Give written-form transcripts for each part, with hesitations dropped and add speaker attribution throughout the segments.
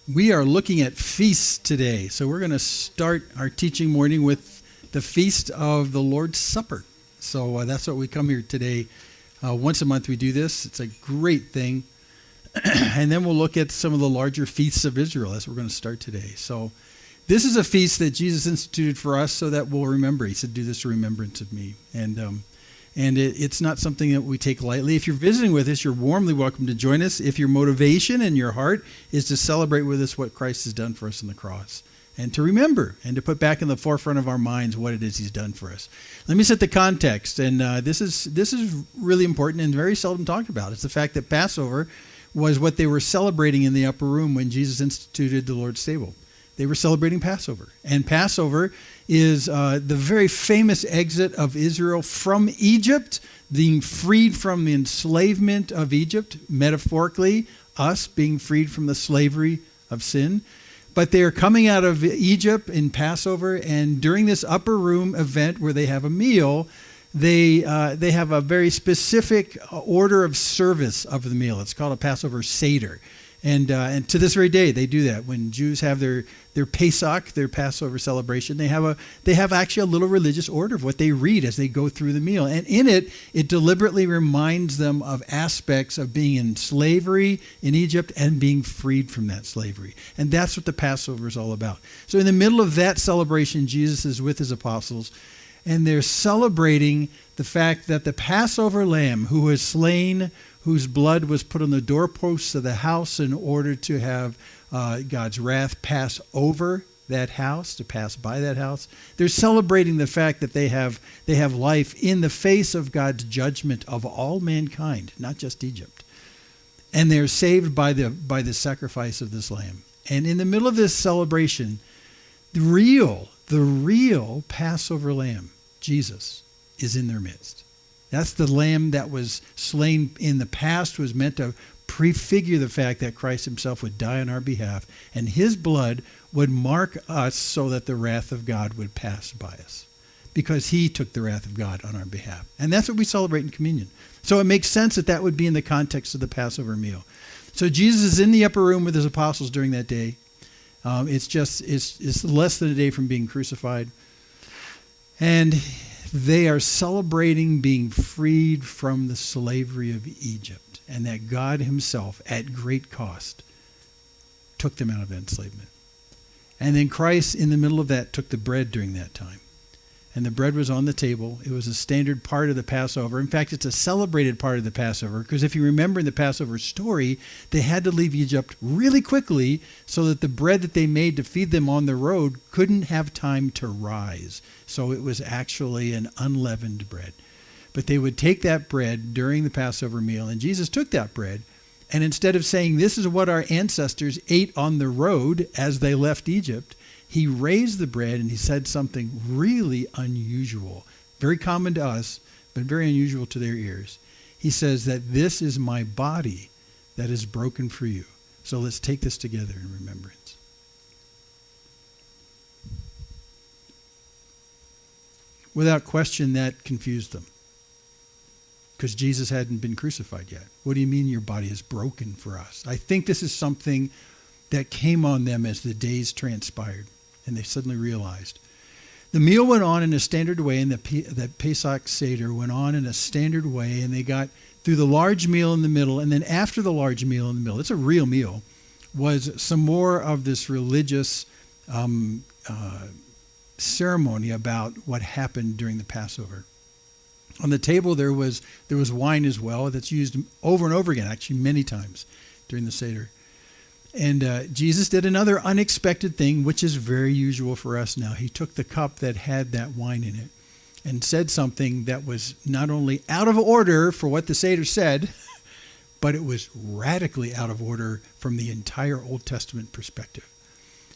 Speaker 1: We are looking at feasts today. So we're going to start our teaching morning with the feast of the Lord's Supper. So that's what we come here today. Once a month we do this. It's a great thing. And then we'll look at some of the larger feasts of Israel. That's what we're going to start today. So this is a feast that Jesus instituted for us so that we'll remember. He said, do this in remembrance of me. And it's not something that we take lightly. If you're visiting with us, you're warmly welcome to join us. If your motivation and your heart is to celebrate with us what Christ has done for us on the cross, and to remember and to put back in the forefront of our minds what it is he's done for us. Let me set the context, and this is really important and very seldom talked about. It's the fact that Passover was what they were celebrating in the upper room when Jesus instituted the Lord's table. They were celebrating Passover. And Passover is the very famous exit of Israel from Egypt, being freed from the enslavement of Egypt, metaphorically, us being freed from the slavery of sin. But they are coming out of Egypt in Passover, and during this upper room event where they have a meal, they have a very specific order of service of the meal. It's called a Passover Seder. And to this very day, they do that. When Jews have their Pesach, their Passover celebration, they have actually a little religious order of what they read as they go through the meal. And in it, it deliberately reminds them of aspects of being in slavery in Egypt and being freed from that slavery. And that's what the Passover is all about. So in the middle of that celebration, Jesus is with his apostles, and they're celebrating the fact that the Passover lamb who was slain, whose blood was put on the doorposts of the house in order to have God's wrath pass over that house, to pass by that house. They're celebrating the fact that they have life in the face of God's judgment of all mankind, not just Egypt. And they're saved by the sacrifice of this lamb. And in the middle of this celebration, the real Passover lamb, Jesus, is in their midst. That's the lamb that was slain in the past, was meant to prefigure the fact that Christ himself would die on our behalf, and his blood would mark us so that the wrath of God would pass by us, because he took the wrath of God on our behalf. And that's what we celebrate in communion. So it makes sense that would be in the context of the Passover meal. So Jesus is in the upper room with his apostles during that day. It's less than a day from being crucified. And they are celebrating being freed from the slavery of Egypt, and that God himself, at great cost, took them out of that enslavement. And then Christ, in the middle of that, took the bread during that time. And the bread was on the table. It was a standard part of the Passover. In fact, it's a celebrated part of the Passover, because if you remember in the Passover story, they had to leave Egypt really quickly so that the bread that they made to feed them on the road couldn't have time to rise. So it was actually an unleavened bread. But they would take that bread during the Passover meal, and Jesus took that bread, and instead of saying, this is what our ancestors ate on the road as they left Egypt, he raised the bread and he said something really unusual, very common to us, but very unusual to their ears. He says that this is my body that is broken for you. So let's take this together in remembrance. Without question, that confused them, because Jesus hadn't been crucified yet. What do you mean your body is broken for us? I think this is something that came on them as the days transpired, and they suddenly realized. The meal went on in a standard way, and the Pesach Seder went on in a standard way, and they got through the large meal in the middle, and then after the large meal in the middle, it's a real meal, was some more of this religious ceremony about what happened during the Passover. On the table there was wine as well that's used over and over again, actually many times during the Seder. And Jesus did another unexpected thing, which is very usual for us now. He took the cup that had that wine in it and said something that was not only out of order for what the Seder said, but it was radically out of order from the entire Old Testament perspective.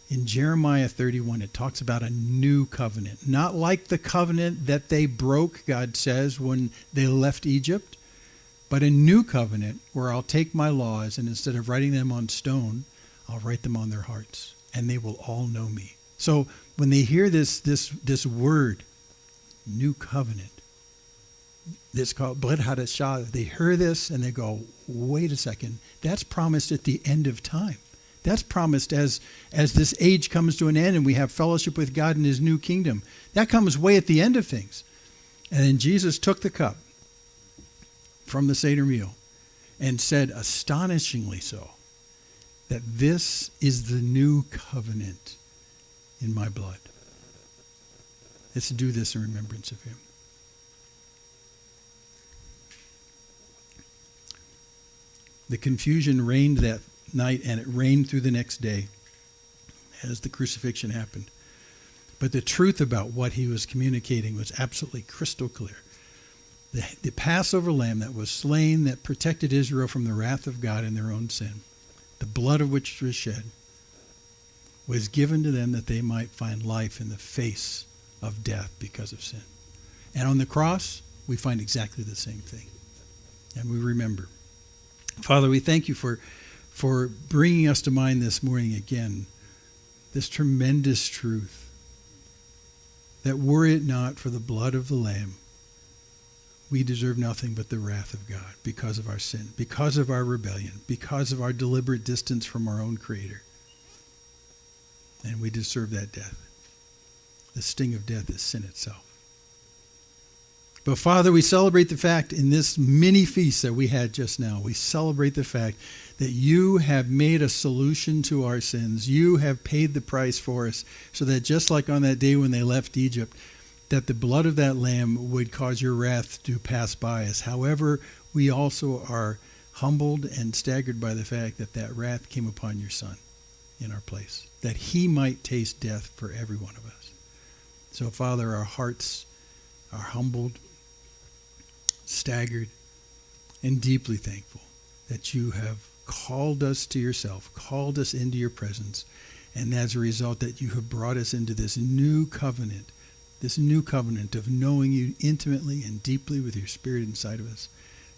Speaker 1: In Jeremiah 31, it talks about a new covenant, not like the covenant that they broke, God says, when they left Egypt, but a new covenant where I'll take my laws, and instead of writing them on stone, I'll write them on their hearts, and they will all know me. So when they hear this word, new covenant, that's called Brit Hadashah, they hear this and they go, wait a second, that's promised at the end of time. That's promised as this age comes to an end and we have fellowship with God in his new kingdom. That comes way at the end of things. And then Jesus took the cup from the Seder meal and said, astonishingly so, that this is the new covenant in my blood. Let's do this in remembrance of him. The confusion reigned that night, and it reigned through the next day as the crucifixion happened. But the truth about what he was communicating was absolutely crystal clear. The Passover lamb that was slain, that protected Israel from the wrath of God in their own sin, the blood of which was shed, was given to them that they might find life in the face of death because of sin. And on the cross, we find exactly the same thing. And we remember. Father, we thank you for bringing us to mind this morning again, this tremendous truth that were it not for the blood of the Lamb, we deserve nothing but the wrath of God because of our sin, because of our rebellion, because of our deliberate distance from our own Creator. And we deserve that death. The sting of death is sin itself. But Father, we celebrate the fact in this mini feast that we had just now, we celebrate the fact that you have made a solution to our sins. You have paid the price for us so that just like on that day when they left Egypt, that the blood of that lamb would cause your wrath to pass by us. However, we also are humbled and staggered by the fact that that wrath came upon your Son in our place, that he might taste death for every one of us. So, Father, our hearts are humbled, staggered, and deeply thankful that you have called us to yourself, called us into your presence, and as a result that you have brought us into this new covenant of knowing you intimately and deeply with your Spirit inside of us,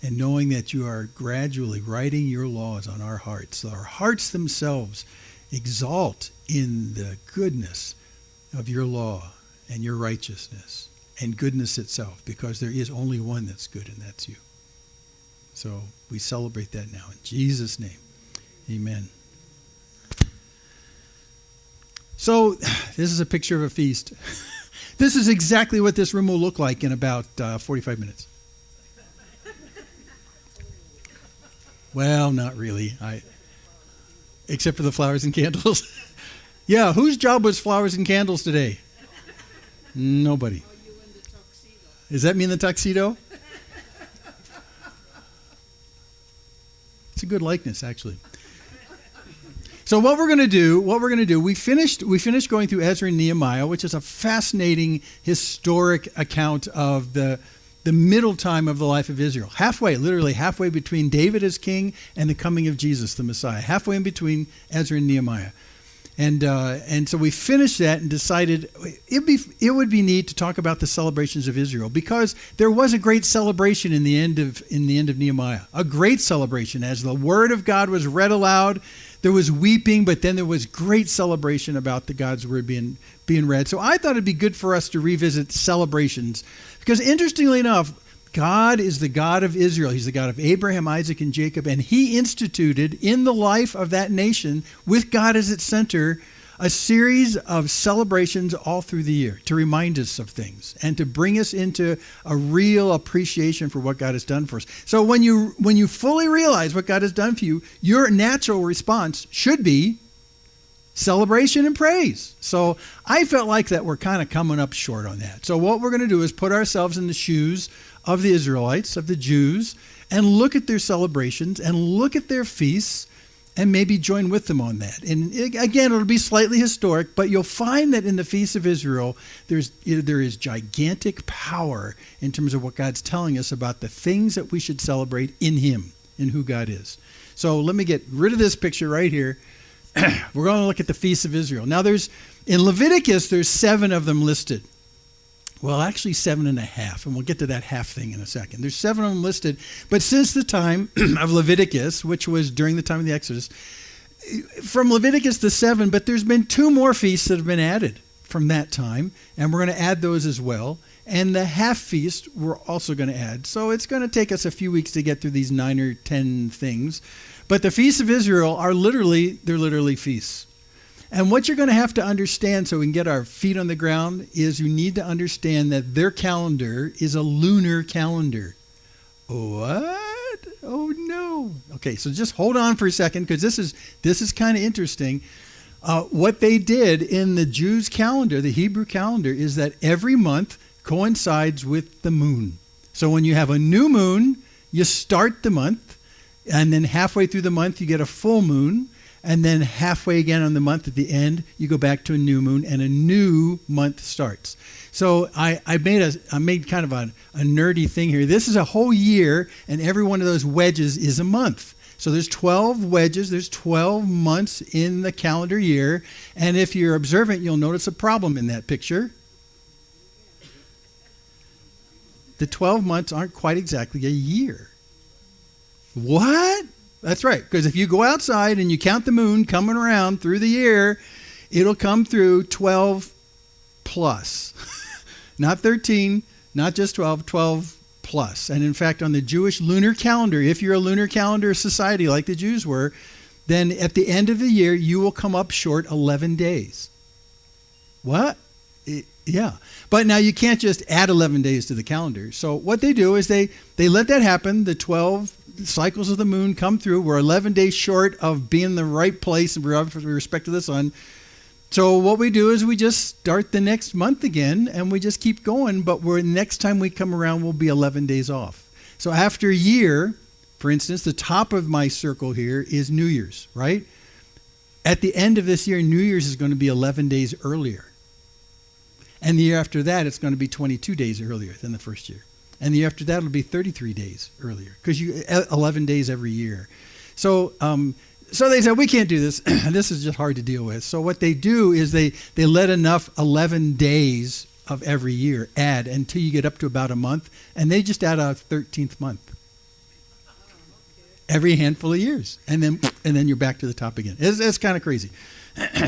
Speaker 1: and knowing that you are gradually writing your laws on our hearts. So our hearts themselves exalt in the goodness of your law and your righteousness and goodness itself, because there is only one that's good, and that's you. So we celebrate that now in Jesus' name. Amen. So this is a picture of a feast. This is exactly what this room will look like in about 45 minutes. Well, not really. Except for the flowers and candles. Yeah, whose job was flowers and candles today? Nobody.
Speaker 2: Oh, you in the tuxedo.
Speaker 1: Does that mean the tuxedo? It's a good likeness, actually. So what we're going to do, we finished going through Ezra and Nehemiah, which is a fascinating historic account of the middle time of the life of Israel. Literally halfway between David as king and the coming of Jesus, the Messiah. Halfway in between Ezra and Nehemiah. And so we finished that and decided it would be neat to talk about the celebrations of Israel, because there was a great celebration in the end of Nehemiah. A great celebration as the word of God was read aloud. There was weeping, but then there was great celebration about the God's word being read. So I thought it'd be good for us to revisit celebrations, because interestingly enough, God is the God of Israel. He's the God of Abraham, Isaac, and Jacob, and he instituted in the life of that nation, with God as its center, a series of celebrations all through the year to remind us of things and to bring us into a real appreciation for what God has done for us. So when you fully realize what God has done for you, your natural response should be celebration and praise. So I felt like that we're kind of coming up short on that. So what we're going to do is put ourselves in the shoes of the Israelites, of the Jews, and look at their celebrations and look at their feasts and maybe join with them on that. And again, it'll be slightly historic, but you'll find that in the feasts of Israel, there is gigantic power in terms of what God's telling us about the things that we should celebrate in him, in who God is. So let me get rid of this picture right here. We're going to look at the feasts of Israel. Now in Leviticus, there's 7 of them listed. Well, actually 7.5, and we'll get to that half thing in a second. There's 7 of them listed, but since the time of Leviticus, which was during the time of the Exodus, from Leviticus to 7, but there's been 2 more feasts that have been added from that time, and we're going to add those as well. And the half feast we're also going to add. So it's going to take us a few weeks to get through these 9 or 10 things. But the feasts of Israel are they're literally feasts. And what you're going to have to understand so we can get our feet on the ground is you need to understand that their calendar is a lunar calendar. What? Oh no. Okay, so just hold on for a second because this is kind of interesting. What they did in the Jews' calendar, the Hebrew calendar, is that every month coincides with the moon. So when you have a new moon, you start the month, and then halfway through the month you get a full moon. And then halfway again on the month at the end, you go back to a new moon and a new month starts. So I made kind of a nerdy thing here. This is a whole year, and every one of those wedges is a month. So there's 12 wedges, there's 12 months in the calendar year. And if you're observant, you'll notice a problem in that picture. The 12 months aren't quite exactly a year. What? That's right, because if you go outside and you count the moon coming around through the year, it'll come through 12 plus. Not 13, not just 12, 12 plus. And in fact, on the Jewish lunar calendar, if you're a lunar calendar society like the Jews were, then at the end of the year, you will come up short 11 days. What? Yeah. But now you can't just add 11 days to the calendar. So what they do is they let that happen. The 12 cycles of the moon come through. We're 11 days short of being in the right place with respect to the sun. So what we do is we just start the next month again and we just keep going. But next time we come around, we'll be 11 days off. So after a year, for instance, the top of my circle here is New Year's, right? At the end of this year, New Year's is going to be 11 days earlier. And the year after that, it's going to be 22 days earlier than the first year. And the year after that, it'll be 33 days earlier because 11 days every year. So they said, we can't do this. This is just hard to deal with. So what they do is they let enough 11 days of every year add until you get up to about a month. And they just add a 13th month every handful of years. And then you're back to the top again. It's kind of crazy.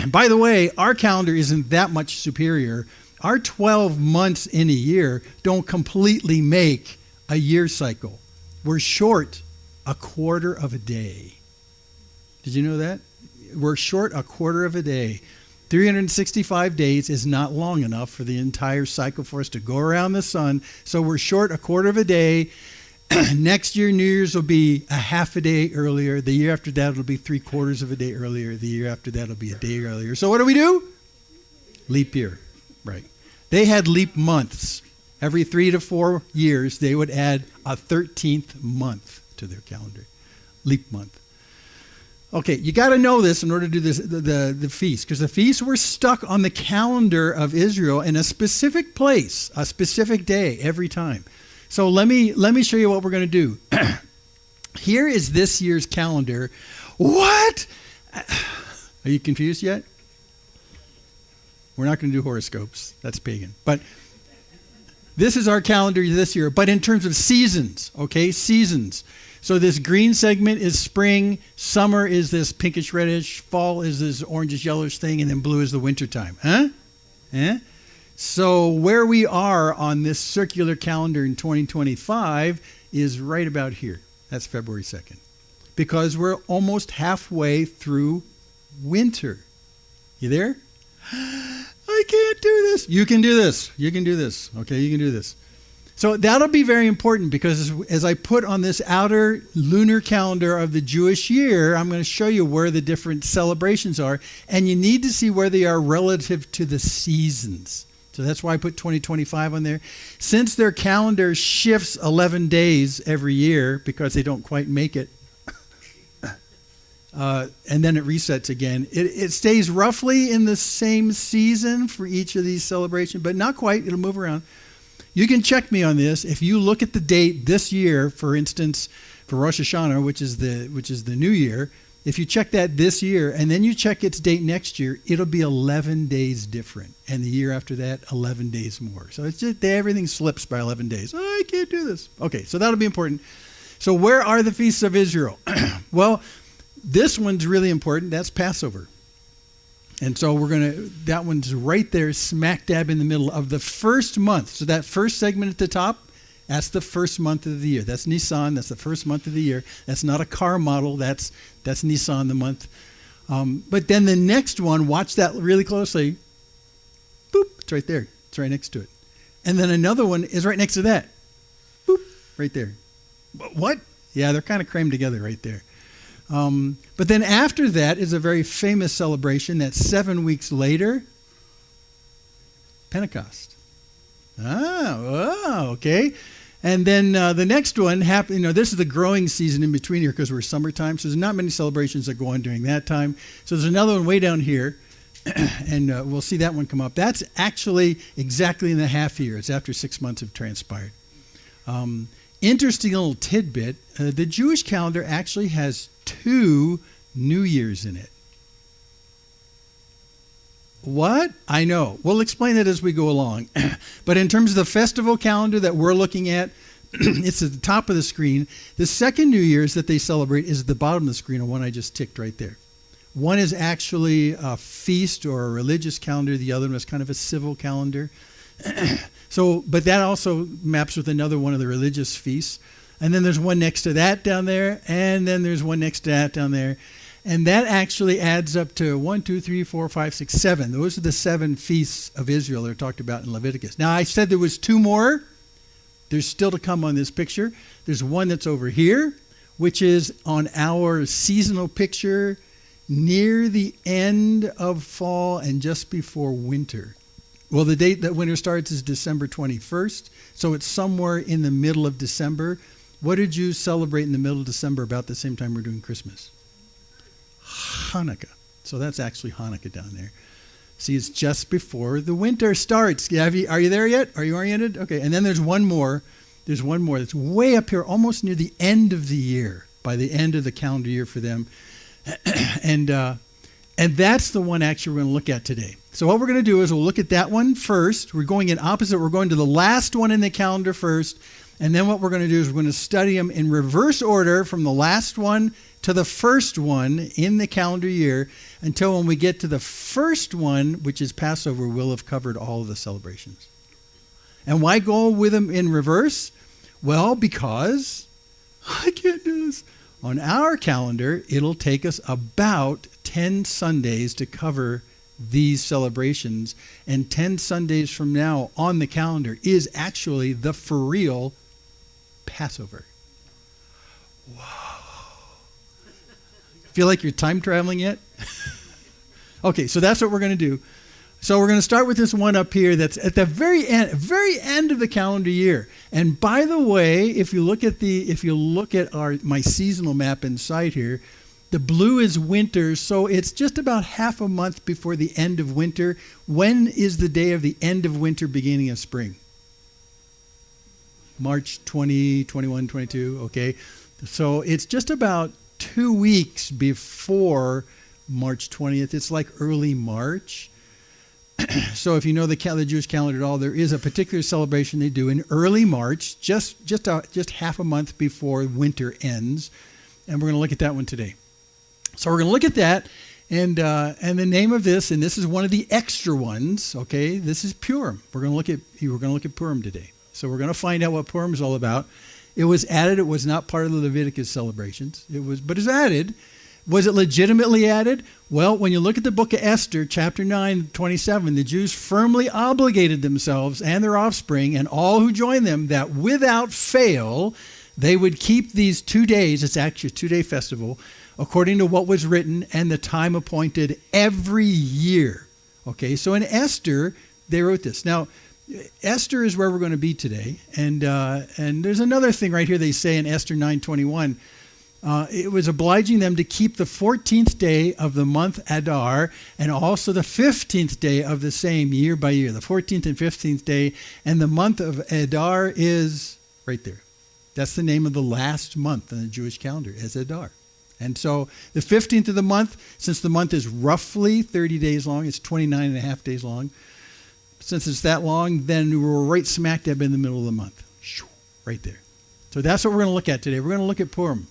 Speaker 1: By the way, our calendar isn't that much superior. Our 12 months in a year don't completely make a year cycle. We're short a quarter of a day. Did you know that? We're short a quarter of a day. 365 days is not long enough for the entire cycle for us to go around the sun. So we're short a quarter of a day. Next year, New Year's will be a half a day earlier. The year after that, it'll be 3/4 of a day earlier. The year after that, it'll be a day earlier. So what do we do? Leap year. Right. They had leap months. Every 3 to 4 years, they would add a 13th month to their calendar. Leap month. Okay, you got to know this in order to do this, the feast, because the feasts were stuck on the calendar of Israel in a specific place, a specific day every time. So let me show you what we're going to do. Here is this year's calendar. What? Are you confused yet? We're not going to do horoscopes. That's pagan. But this is our calendar this year. But in terms of seasons, okay, seasons. So this green segment is spring. Summer is this pinkish reddish. Fall is this orangish yellowish thing. And then blue is the wintertime. Huh? Eh? So where we are on this circular calendar in 2025 is right about here. That's February 2nd. Because we're almost halfway through winter. You there? I can't do this. You can do this. You can do this. Okay, you can do this. So that'll be very important because as I put on this outer lunar calendar of the Jewish year, I'm going to show you where the different celebrations are. And you need to see where they are relative to the seasons. So that's why I put 2025 on there. Since their calendar shifts 11 days every year because they don't quite make it, and then it resets again, it stays roughly in the same season for each of these celebrations, but not quite. It'll move around. You can check me on this. If you look at the date this year, for instance, for Rosh Hashanah, which is the new year, if you check that this year and then you check its date next year, it'll be 11 days different. And the year after that, 11 days more. So it's just everything slips by 11 days. Oh, I can't do this. Okay, so that'll be important. So where are the feasts of Israel? Well, this one's really important. That's Passover. And so that one's right there, smack dab in the middle of the first month. So that first segment at the top, That's the first month of the year. That's Nisan. That's the first month of the year. That's not a car model. That's Nisan, the month. But then the next one, watch that really closely. Boop, it's right there. It's right next to it. And then another one is right next to that. Boop, right there. What? Yeah, they're kind of crammed together right there. But then after that is a very famous celebration that's 7 weeks later, Pentecost. Okay. And then the next one happened, this is the growing season in between here because we're summertime. So there's not many celebrations that go on during that time. So there's another one way down here. And we'll see that one come up. That's actually exactly in the half year. It's after 6 months have transpired. Interesting little tidbit. The Jewish calendar actually has 2 New Years in it. What? I know. We'll explain it as we go along. But in terms of the festival calendar that we're looking at, it's at the top of the screen. The second New Year's that they celebrate is at the bottom of the screen, the one I just ticked right there. One is actually a feast or a religious calendar. The other one is kind of a civil calendar. But that also maps with another one of the religious feasts. And then there's one next to that down there. And then there's one next to that down there. And that actually adds up to 1, 2, 3, 4, 5, 6, 7. Those are the 7 feasts of Israel that are talked about in Leviticus. Now, I said there was 2 more. There's still to come on this picture. There's one that's over here, which is on our seasonal picture near the end of fall and just before winter. Well, the date that winter starts is December 21st, so it's somewhere in the middle of December. What did you celebrate in the middle of December about the same time we're doing Christmas? Hanukkah. So that's actually Hanukkah down there. See, it's just before the winter starts. Are you there yet? Are you oriented? Okay, and then there's one more. There's one more that's way up here, almost near the end of the year, by the end of the calendar year for them. And that's the one actually we're going to look at today. So what we're going to do is we'll look at that one first. We're going in opposite. We're going to the last one in the calendar first. And then what we're going to do is we're going to study them in reverse order from the last one to the first one in the calendar year until when we get to the first one, which is Passover, we'll have covered all of the celebrations. And why go with them in reverse? Well, because I can't do this. On our calendar, it'll take us about 10 Sundays to cover these celebrations. And 10 Sundays from now on the calendar is actually the for real Passover. Whoa. Feel like you're time traveling yet? Okay, so that's what we're going to do. So we're going to start with this one up here that's at the very end of the calendar year. And by the way, if you look at my seasonal map inside here, the blue is winter, so it's just about half a month before the end of winter. When is the day of the end of winter, beginning of spring? March 20, 21, 22, okay? So it's just about 2 weeks before March 20th. It's like early March. So if you know the Jewish calendar at all, there is a particular celebration they do in early March, just half a month before winter ends. And we're going to look at that one today. So we're going to look at that. And the name of this, and this is one of the extra ones, okay? This is Purim. We're going to look at Purim today. So we're going to find out what Purim is all about. It was added. It was not part of the Leviticus celebrations. But it's added. Was it legitimately added? Well, when you look at the book of Esther, chapter 9, 27, the Jews firmly obligated themselves and their offspring and all who joined them that without fail, they would keep these 2 days. It's actually a 2-day festival, according to what was written and the time appointed every year. Okay, so in Esther, they wrote this. Now, Esther is where we're going to be today. And there's another thing right here they say in Esther 9:21. It was obliging them to keep the 14th day of the month Adar and also the 15th day of the same year by year. The 14th and 15th day. And the month of Adar is right there. That's the name of the last month in the Jewish calendar, is Adar. And so the 15th of the month, since the month is roughly 30 days long, it's 29 and a half days long. Since it's that long, then we're right smack dab in the middle of the month. Right there. So that's what we're going to look at today. We're going to look at Purim.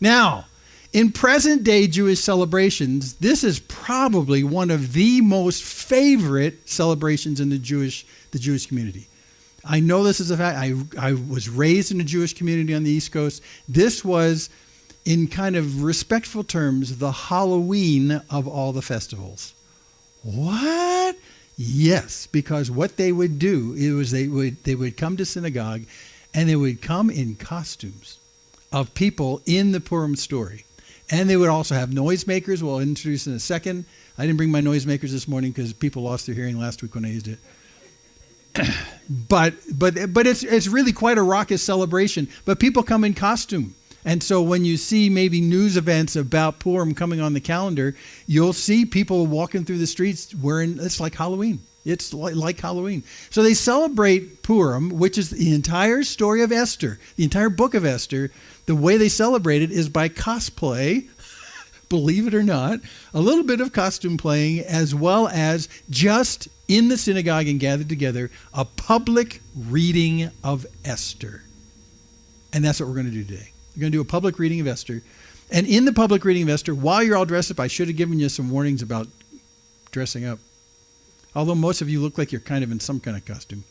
Speaker 1: Now, in present day Jewish celebrations, this is probably one of the most favorite celebrations in the Jewish community. I know this is a fact. I was raised in a Jewish community on the East Coast. This was, in kind of respectful terms, the Halloween of all the festivals. What? Yes, because what they would do is they would come to synagogue, and they would come in costumes of people in the Purim story. And they would also have noisemakers. We'll introduce in a second. I didn't bring my noisemakers this morning because people lost their hearing last week when I used it. But it's really quite a raucous celebration. But people come in costume. And so when you see maybe news events about Purim coming on the calendar, you'll see people walking through the streets wearing, it's like Halloween. It's like Halloween. So they celebrate Purim, which is the entire story of Esther, the entire book of Esther. The way they celebrate it is by cosplay, believe it or not, a little bit of costume playing, as well as just in the synagogue and gathered together, a public reading of Esther. And that's what we're going to do today. We're going to do a public reading of Esther. And in the public reading of Esther, while you're all dressed up, I should have given you some warnings about dressing up. Although most of you look like you're kind of in some kind of costume.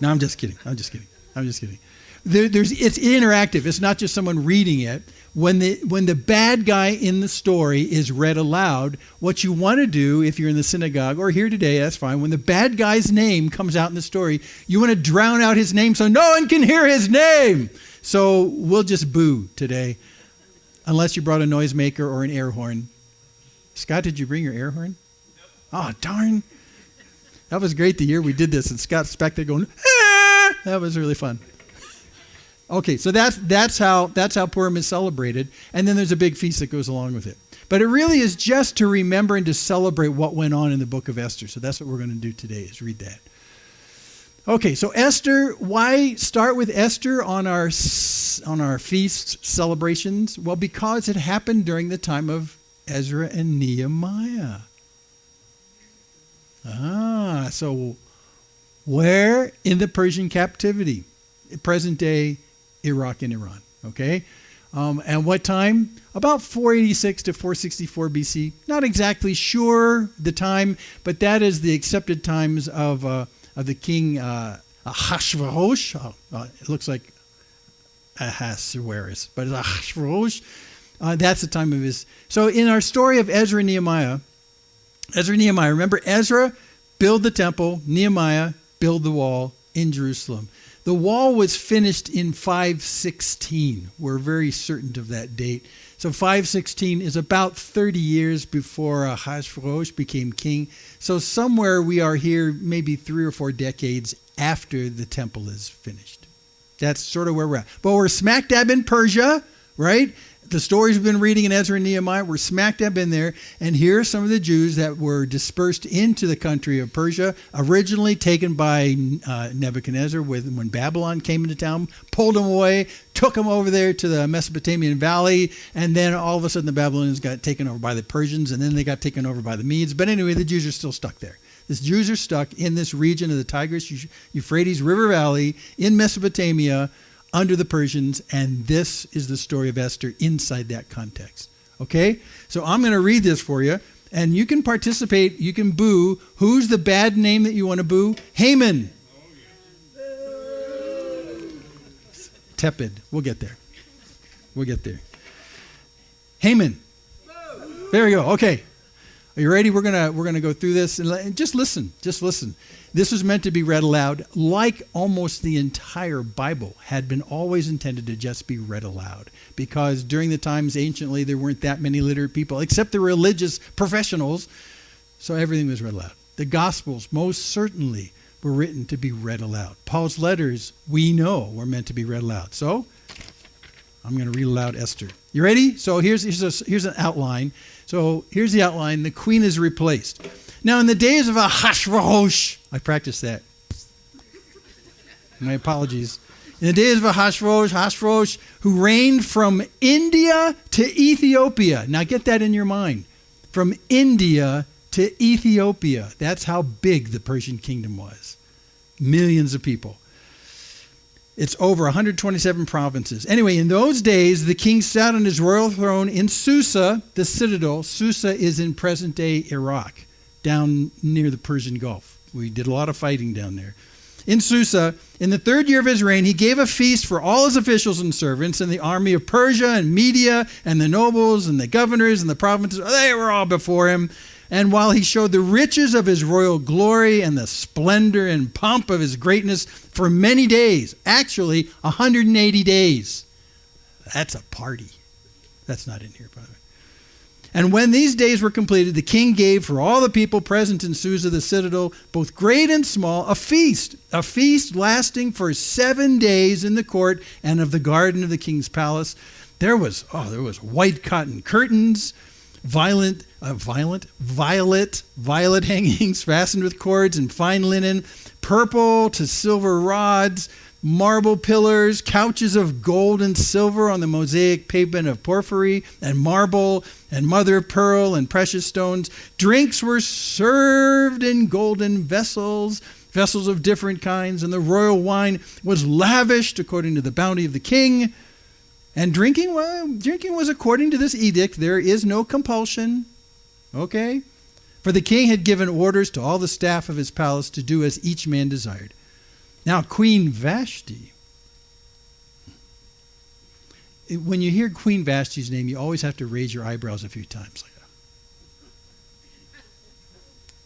Speaker 1: No, I'm just kidding. It's interactive. It's not just someone reading it. When the bad guy in the story is read aloud, what you want to do if you're in the synagogue or here today, that's fine. When the bad guy's name comes out in the story, you want to drown out his name so no one can hear his name. So we'll just boo today, unless you brought a noisemaker or an air horn. Scott, did you bring your air horn? Oh, darn. That was great the year we did this, and Scott's back there going, ah! That was really fun. Okay, so that's how Purim is celebrated, and then there's a big feast that goes along with it. But it really is just to remember and to celebrate what went on in the book of Esther. So that's what we're going to do today, is read that. Okay, so Esther, why start with Esther on our feast celebrations? Well, because it happened during the time of Ezra and Nehemiah. So where? In the Persian captivity, present day Iraq and Iran, okay? And what time? About 486 to 464 BC. Not exactly sure the time, but that is the accepted times of the king Ahasuerus. It looks like Ahasuerus, but it's Ahasuerus. That's the time of his. So in our story of Ezra and Nehemiah, remember Ezra build the temple, Nehemiah build the wall in Jerusalem. The wall was finished in 516. We're very certain of that date. So 516 is about 30 years before Ahasuerus became king. So somewhere we are here maybe 3 or 4 decades after the temple is finished. That's sort of where we're at. But we're smack dab in Persia, right? The stories we've been reading in Ezra and Nehemiah, we're smack dab in there. And here are some of the Jews that were dispersed into the country of Persia, originally taken by Nebuchadnezzar when Babylon came into town, pulled them away, took them over there to the Mesopotamian Valley, and then all of a sudden the Babylonians got taken over by the Persians, and then they got taken over by the Medes. But anyway, the Jews are still stuck there. The Jews are stuck in this region of the Tigris-Euphrates River Valley in Mesopotamia, under the Persians, and this is the story of Esther inside that context. Okay? So I'm going to read this for you, and you can participate, you can boo. Who's the bad name that you want to boo? Haman. Tepid. We'll get there. Haman. There we go. Okay. Are you ready? We're gonna go through this and just listen. This was meant to be read aloud, like almost the entire Bible had been always intended to just be read aloud. Because during the times anciently, there weren't that many literate people, except the religious professionals, so everything was read aloud. The Gospels, most certainly, were written to be read aloud. Paul's letters, we know, were meant to be read aloud. So, I'm going to read aloud Esther. You ready? So here's an outline. So here's the outline. The queen is replaced. Now in the days of Ahasuerus, I practiced that. My apologies. In the days of Ahasuerus, who reigned from India to Ethiopia. Now get that in your mind. From India to Ethiopia. That's how big the Persian kingdom was. Millions of people. It's over 127 provinces. Anyway, in those days, the king sat on his royal throne in Susa, the citadel. Susa is in present-day Iraq, down near the Persian Gulf. We did a lot of fighting down there. in Susa, in the 3rd year of his reign, he gave a feast for all his officials and servants and the army of Persia and Media and the nobles and the governors and the provinces. They were all before him. And while he showed the riches of his royal glory and the splendor and pomp of his greatness for many days, actually 180 days. That's a party. That's not in here, by the way. And when these days were completed, the king gave for all the people present in Susa, the citadel, both great and small, a feast lasting for 7 days in the court and of the garden of the king's palace. There was white cotton curtains, violet hangings fastened with cords and fine linen, purple to silver rods, marble pillars, couches of gold and silver on the mosaic pavement of porphyry and marble and mother of pearl and precious stones. Drinks were served in golden vessels of different kinds, and the royal wine was lavished according to the bounty of the king. And drinking was according to this edict. There is no compulsion. Okay? For the king had given orders to all the staff of his palace to do as each man desired. Now, Queen Vashti. When you hear Queen Vashti's name, you always have to raise your eyebrows a few times. Like that.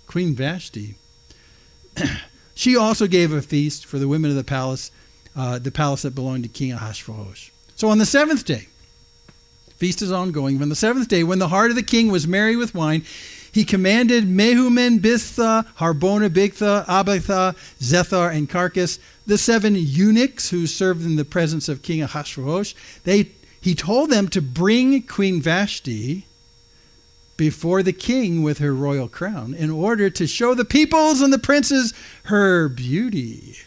Speaker 1: Queen Vashti. She also gave a feast for the women of the palace that belonged to King Ahasuerus. So on the 7th day, feast is ongoing. On the 7th day, when the heart of the king was merry with wine, he commanded Mehuman, Biztha, Harbona, Bigtha, Abitha, Zethar, and Carcass, the 7 eunuchs who served in the presence of King Ahasuerus. He told them to bring Queen Vashti before the king with her royal crown in order to show the peoples and the princes her beauty,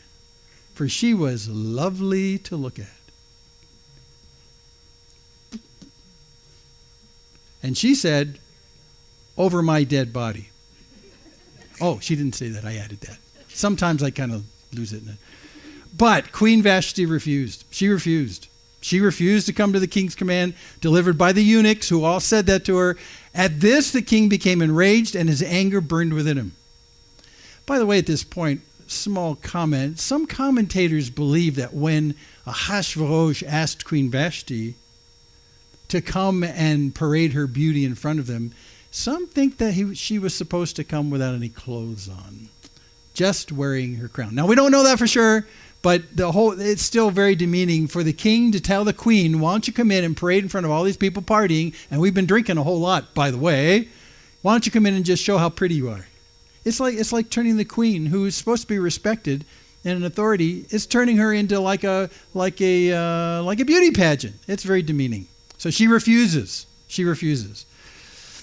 Speaker 1: for she was lovely to look at. And she said, over my dead body. Oh, she didn't say that. I added that. Sometimes I kind of lose it. But Queen Vashti refused. She refused. She refused to come to the king's command delivered by the eunuchs, who all said that to her. At this, the king became enraged, and his anger burned within him. By the way, at this point, small comment. Some commentators believe that when Ahasuerus asked Queen Vashti to come and parade her beauty in front of them, some think that she was supposed to come without any clothes on, just wearing her crown. Now, we don't know that for sure, but it's still very demeaning for the king to tell the queen, why don't you come in and parade in front of all these people partying, and we've been drinking a whole lot, by the way. Why don't you come in and just show how pretty you are? It's like turning the queen, who is supposed to be respected and an authority, it's turning her into like a beauty pageant. It's very demeaning. So she refuses. She refuses.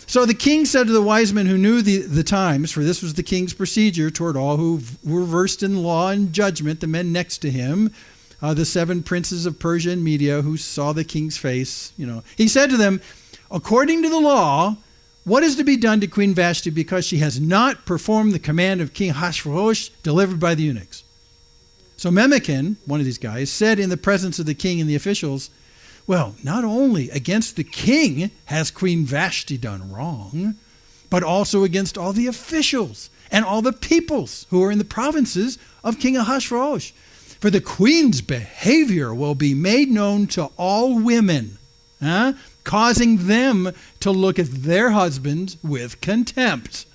Speaker 1: So the king said to the wise men who knew the times, for this was the king's procedure toward all who were versed in law and judgment, the men next to him, the 7 princes of Persia and Media who saw the king's face. He said to them, according to the law, what is to be done to Queen Vashti because she has not performed the command of King Ahasuerus delivered by the eunuchs? So Memucan, one of these guys, said in the presence of the king and the officials, well, not only against the king has Queen Vashti done wrong, but also against all the officials and all the peoples who are in the provinces of King Ahasuerus. For the queen's behavior will be made known to all women, causing them to look at their husbands with contempt.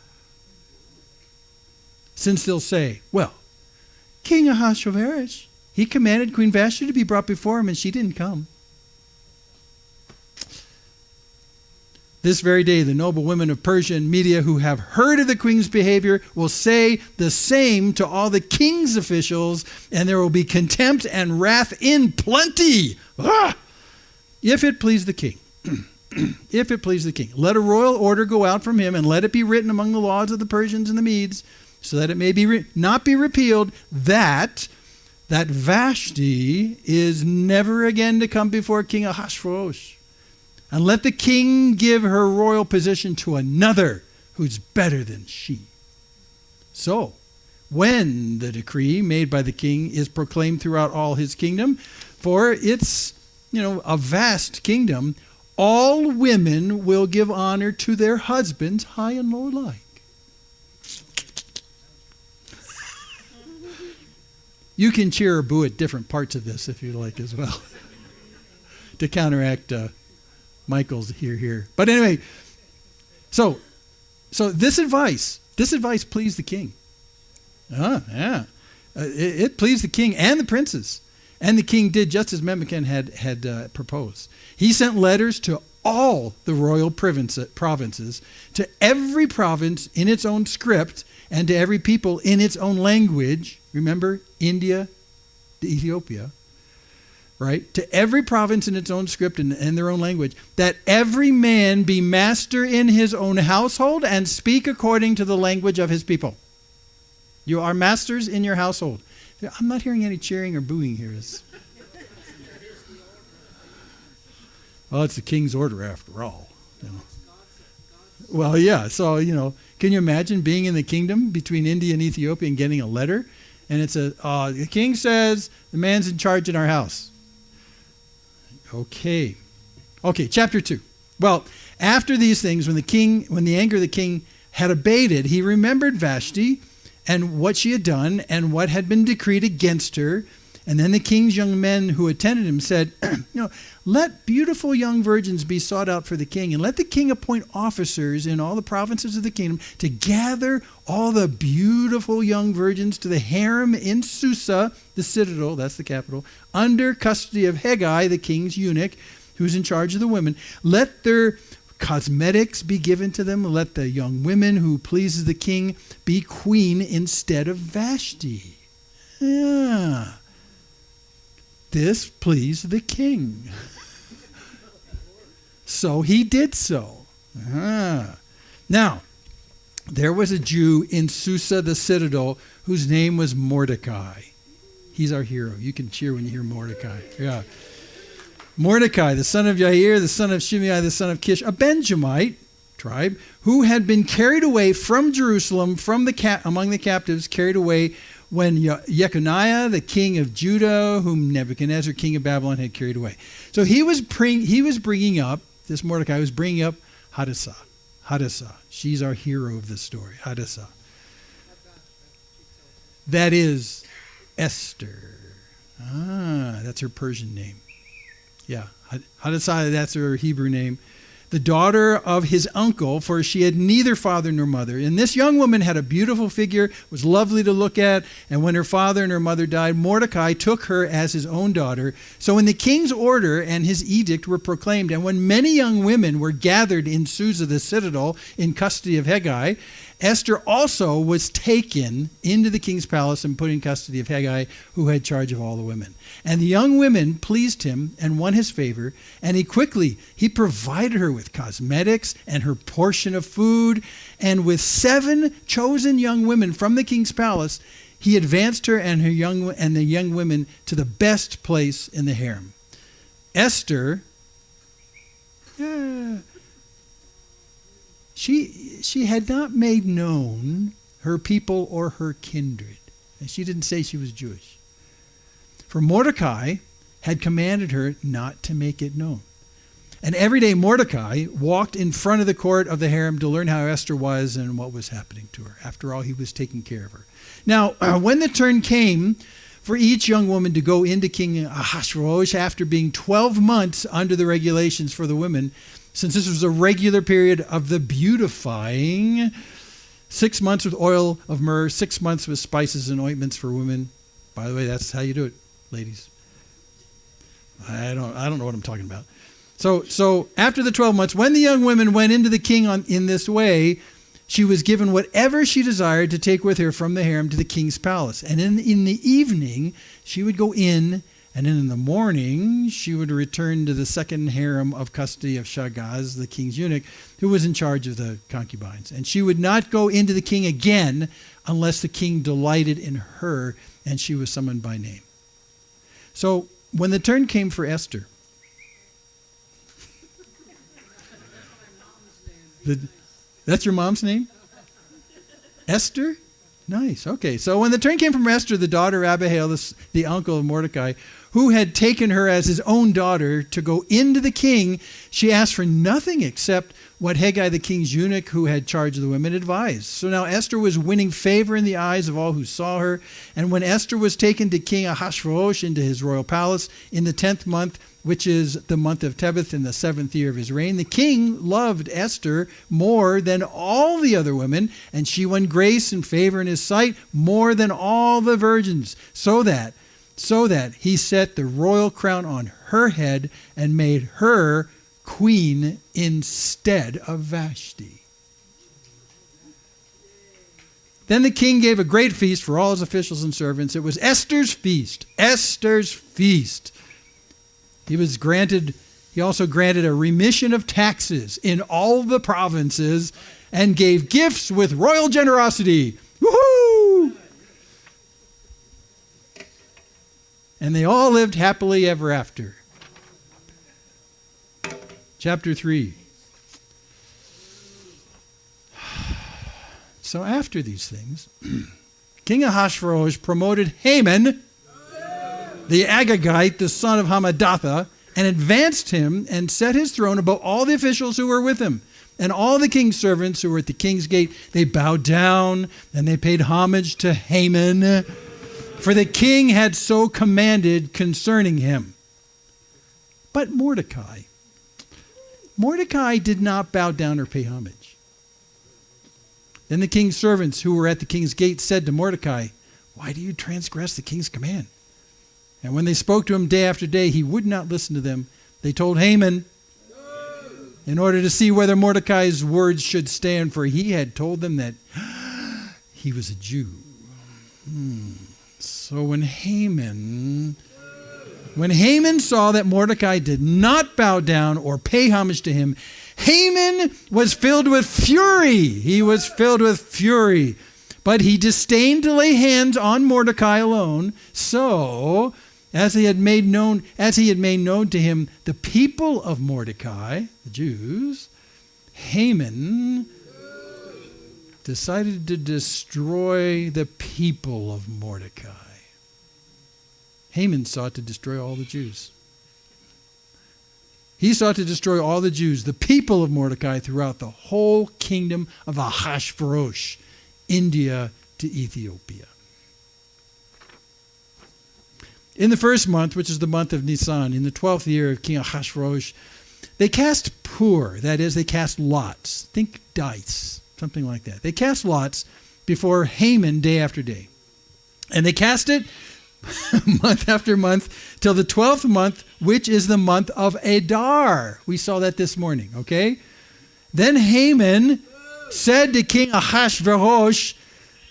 Speaker 1: Since they'll say, well, King Ahasuerus, he commanded Queen Vashti to be brought before him, and she didn't come. This very day, the noble women of Persia and Media who have heard of the queen's behavior will say the same to all the king's officials, and there will be contempt and wrath in plenty. If it please the king. If it please the king. Let a royal order go out from him, and let it be written among the laws of the Persians and the Medes, so that it may be not be repealed, that Vashti is never again to come before King Ahasuerus. And let the king give her royal position to another who's better than she. So, when the decree made by the king is proclaimed throughout all his kingdom, for it's, a vast kingdom, all women will give honor to their husbands, high and low alike. You can cheer or boo at different parts of this if you like as well, to counteract Michael's here. But anyway, so this advice pleased the king. Yeah. It pleased the king and the princes. And the king did just as Memucan had proposed. He sent letters to all the royal provinces, to every province in its own script, and to every people in its own language. Remember, India to Ethiopia, right? To every province in its own script and their own language, that every man be master in his own household and speak according to the language of his people. You are masters in your household. I'm not hearing any cheering or booing here. Well, it's the king's order after all. You know. Well, yeah. So, can you imagine being in the kingdom between India and Ethiopia and getting a letter? And it's the king says the man's in charge in our house. Okay, chapter 2. Well, after these things, when the anger of the king had abated, he remembered Vashti and what she had done and what had been decreed against her. And then the king's young men who attended him said, let beautiful young virgins be sought out for the king, and let the king appoint officers in all the provinces of the kingdom to gather all the beautiful young virgins to the harem in Susa, the citadel, that's the capital, under custody of Hegai, the king's eunuch, who's in charge of the women. Let their cosmetics be given to them. Let the young women who pleases the king be queen instead of Vashti. Yeah. This pleased the king. So he did so. Now, there was a Jew in Susa, the citadel, whose name was Mordecai. He's our hero. You can cheer when you hear Mordecai. Yeah. Mordecai, the son of Yair, the son of Shimei, the son of Kish, a Benjamite tribe, who had been carried away from Jerusalem, among the captives, carried away when Jeconiah, the king of Judah, whom Nebuchadnezzar, king of Babylon, had carried away. So this Mordecai was bringing up Hadassah. She's our hero of this story, Hadassah. That is Esther. That's her Persian name. Yeah, Hadassah, that's her Hebrew name. The daughter of his uncle, for she had neither father nor mother. And this young woman had a beautiful figure, was lovely to look at, and when her father and her mother died, Mordecai took her as his own daughter. So when the king's order and his edict were proclaimed, and when many young women were gathered in Susa the citadel in custody of Hegai, Esther also was taken into the king's palace and put in custody of Hegai, who had charge of all the women. And the young women pleased him and won his favor, and he provided her with cosmetics and her portion of food, and with 7 chosen young women from the king's palace, he advanced her and the young women to the best place in the harem. Esther, she had not made known her people or her kindred. And she didn't say she was Jewish. For Mordecai had commanded her not to make it known. And every day Mordecai walked in front of the court of the harem to learn how Esther was and what was happening to her. After all, he was taking care of her. Now, when the turn came for each young woman to go into King Ahasuerus after being 12 months under the regulations for the women, since this was a regular period of the beautifying, 6 months with oil of myrrh, 6 months with spices and ointments for women. By the way, that's how you do it, ladies. I don't know what I'm talking about. So after the 12 months, when the young women went into the king in this way, she was given whatever she desired to take with her from the harem to the king's palace. And in the evening, she would go in, and then in the morning, she would return to the second harem of custody of Shagaz, the king's eunuch, who was in charge of the concubines. And she would not go into the king again unless the king delighted in her, and she was summoned by name. So when the turn came for Esther, that's your mom's name? Esther? Nice. Okay. So when the turn came from Esther, the daughter of Abihail, the uncle of Mordecai, who had taken her as his own daughter to go into the king, she asked for nothing except what Hegai, the king's eunuch, who had charge of the women, advised. So now Esther was winning favor in the eyes of all who saw her. And when Esther was taken to King Ahasuerus into his royal palace in the 10th month, which is the month of Tebeth in the 7th year of his reign, the king loved Esther more than all the other women, and she won grace and favor in his sight more than all the virgins, so that he set the royal crown on her head and made her queen instead of Vashti. Then the king gave a great feast for all his officials and servants. It was Esther's feast. Esther's feast. He also granted a remission of taxes in all the provinces and gave gifts with royal generosity. Woohoo! And they all lived happily ever after. Chapter 3. So after these things, King Ahasuerus promoted Haman, the Agagite, the son of Hammedatha, and advanced him and set his throne above all the officials who were with him. And all the king's servants who were at the king's gate, they bowed down and they paid homage to Haman, for the king had so commanded concerning him. But Mordecai did not bow down or pay homage. Then the king's servants who were at the king's gate said to Mordecai, "Why do you transgress the king's command?" And when they spoke to him day after day, he would not listen to them. They told Haman in order to see whether Mordecai's words should stand, for he had told them that he was a Jew. So when Haman saw that Mordecai did not bow down or pay homage to him, Haman was filled with fury. He was filled with fury. But he disdained to lay hands on Mordecai alone. So, as he had made known to him the people of Mordecai, the Jews, Haman decided to destroy the people of Mordecai. Haman sought to destroy all the Jews. He sought to destroy all the Jews, the people of Mordecai, throughout the whole kingdom of Ahasuerus, India to Ethiopia. In the first month, which is the month of Nisan, in the 12th year of King Ahasuerus, they cast pur, that is, they cast lots. Think dice, something like that. They cast lots before Haman day after day. And they cast it month after month till the 12th month, which is the month of Adar. We saw that this morning, okay? Then Haman said to King Ahasuerus,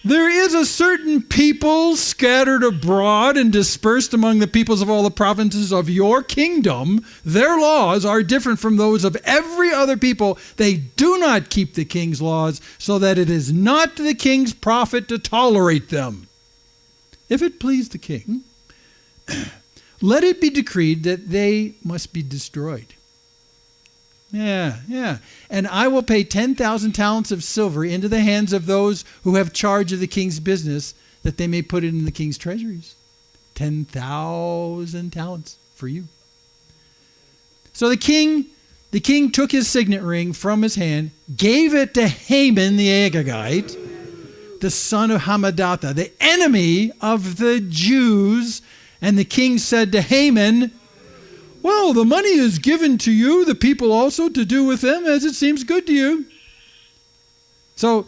Speaker 1: "There is a certain people scattered abroad and dispersed among the peoples of all the provinces of your kingdom. Their laws are different from those of every other people. They do not keep the king's laws, so that it is not to the king's profit to tolerate them. If it please the king, let it be decreed that they must be destroyed." Yeah. "And I will pay 10,000 talents of silver into the hands of those who have charge of the king's business, that they may put it in the king's treasuries." 10,000 talents for you. So the king took his signet ring from his hand, gave it to Haman the Agagite, the son of Hammedatha, the enemy of the Jews. And the king said to Haman, "Well, the money is given to you, the people also, to do with them as it seems good to you." So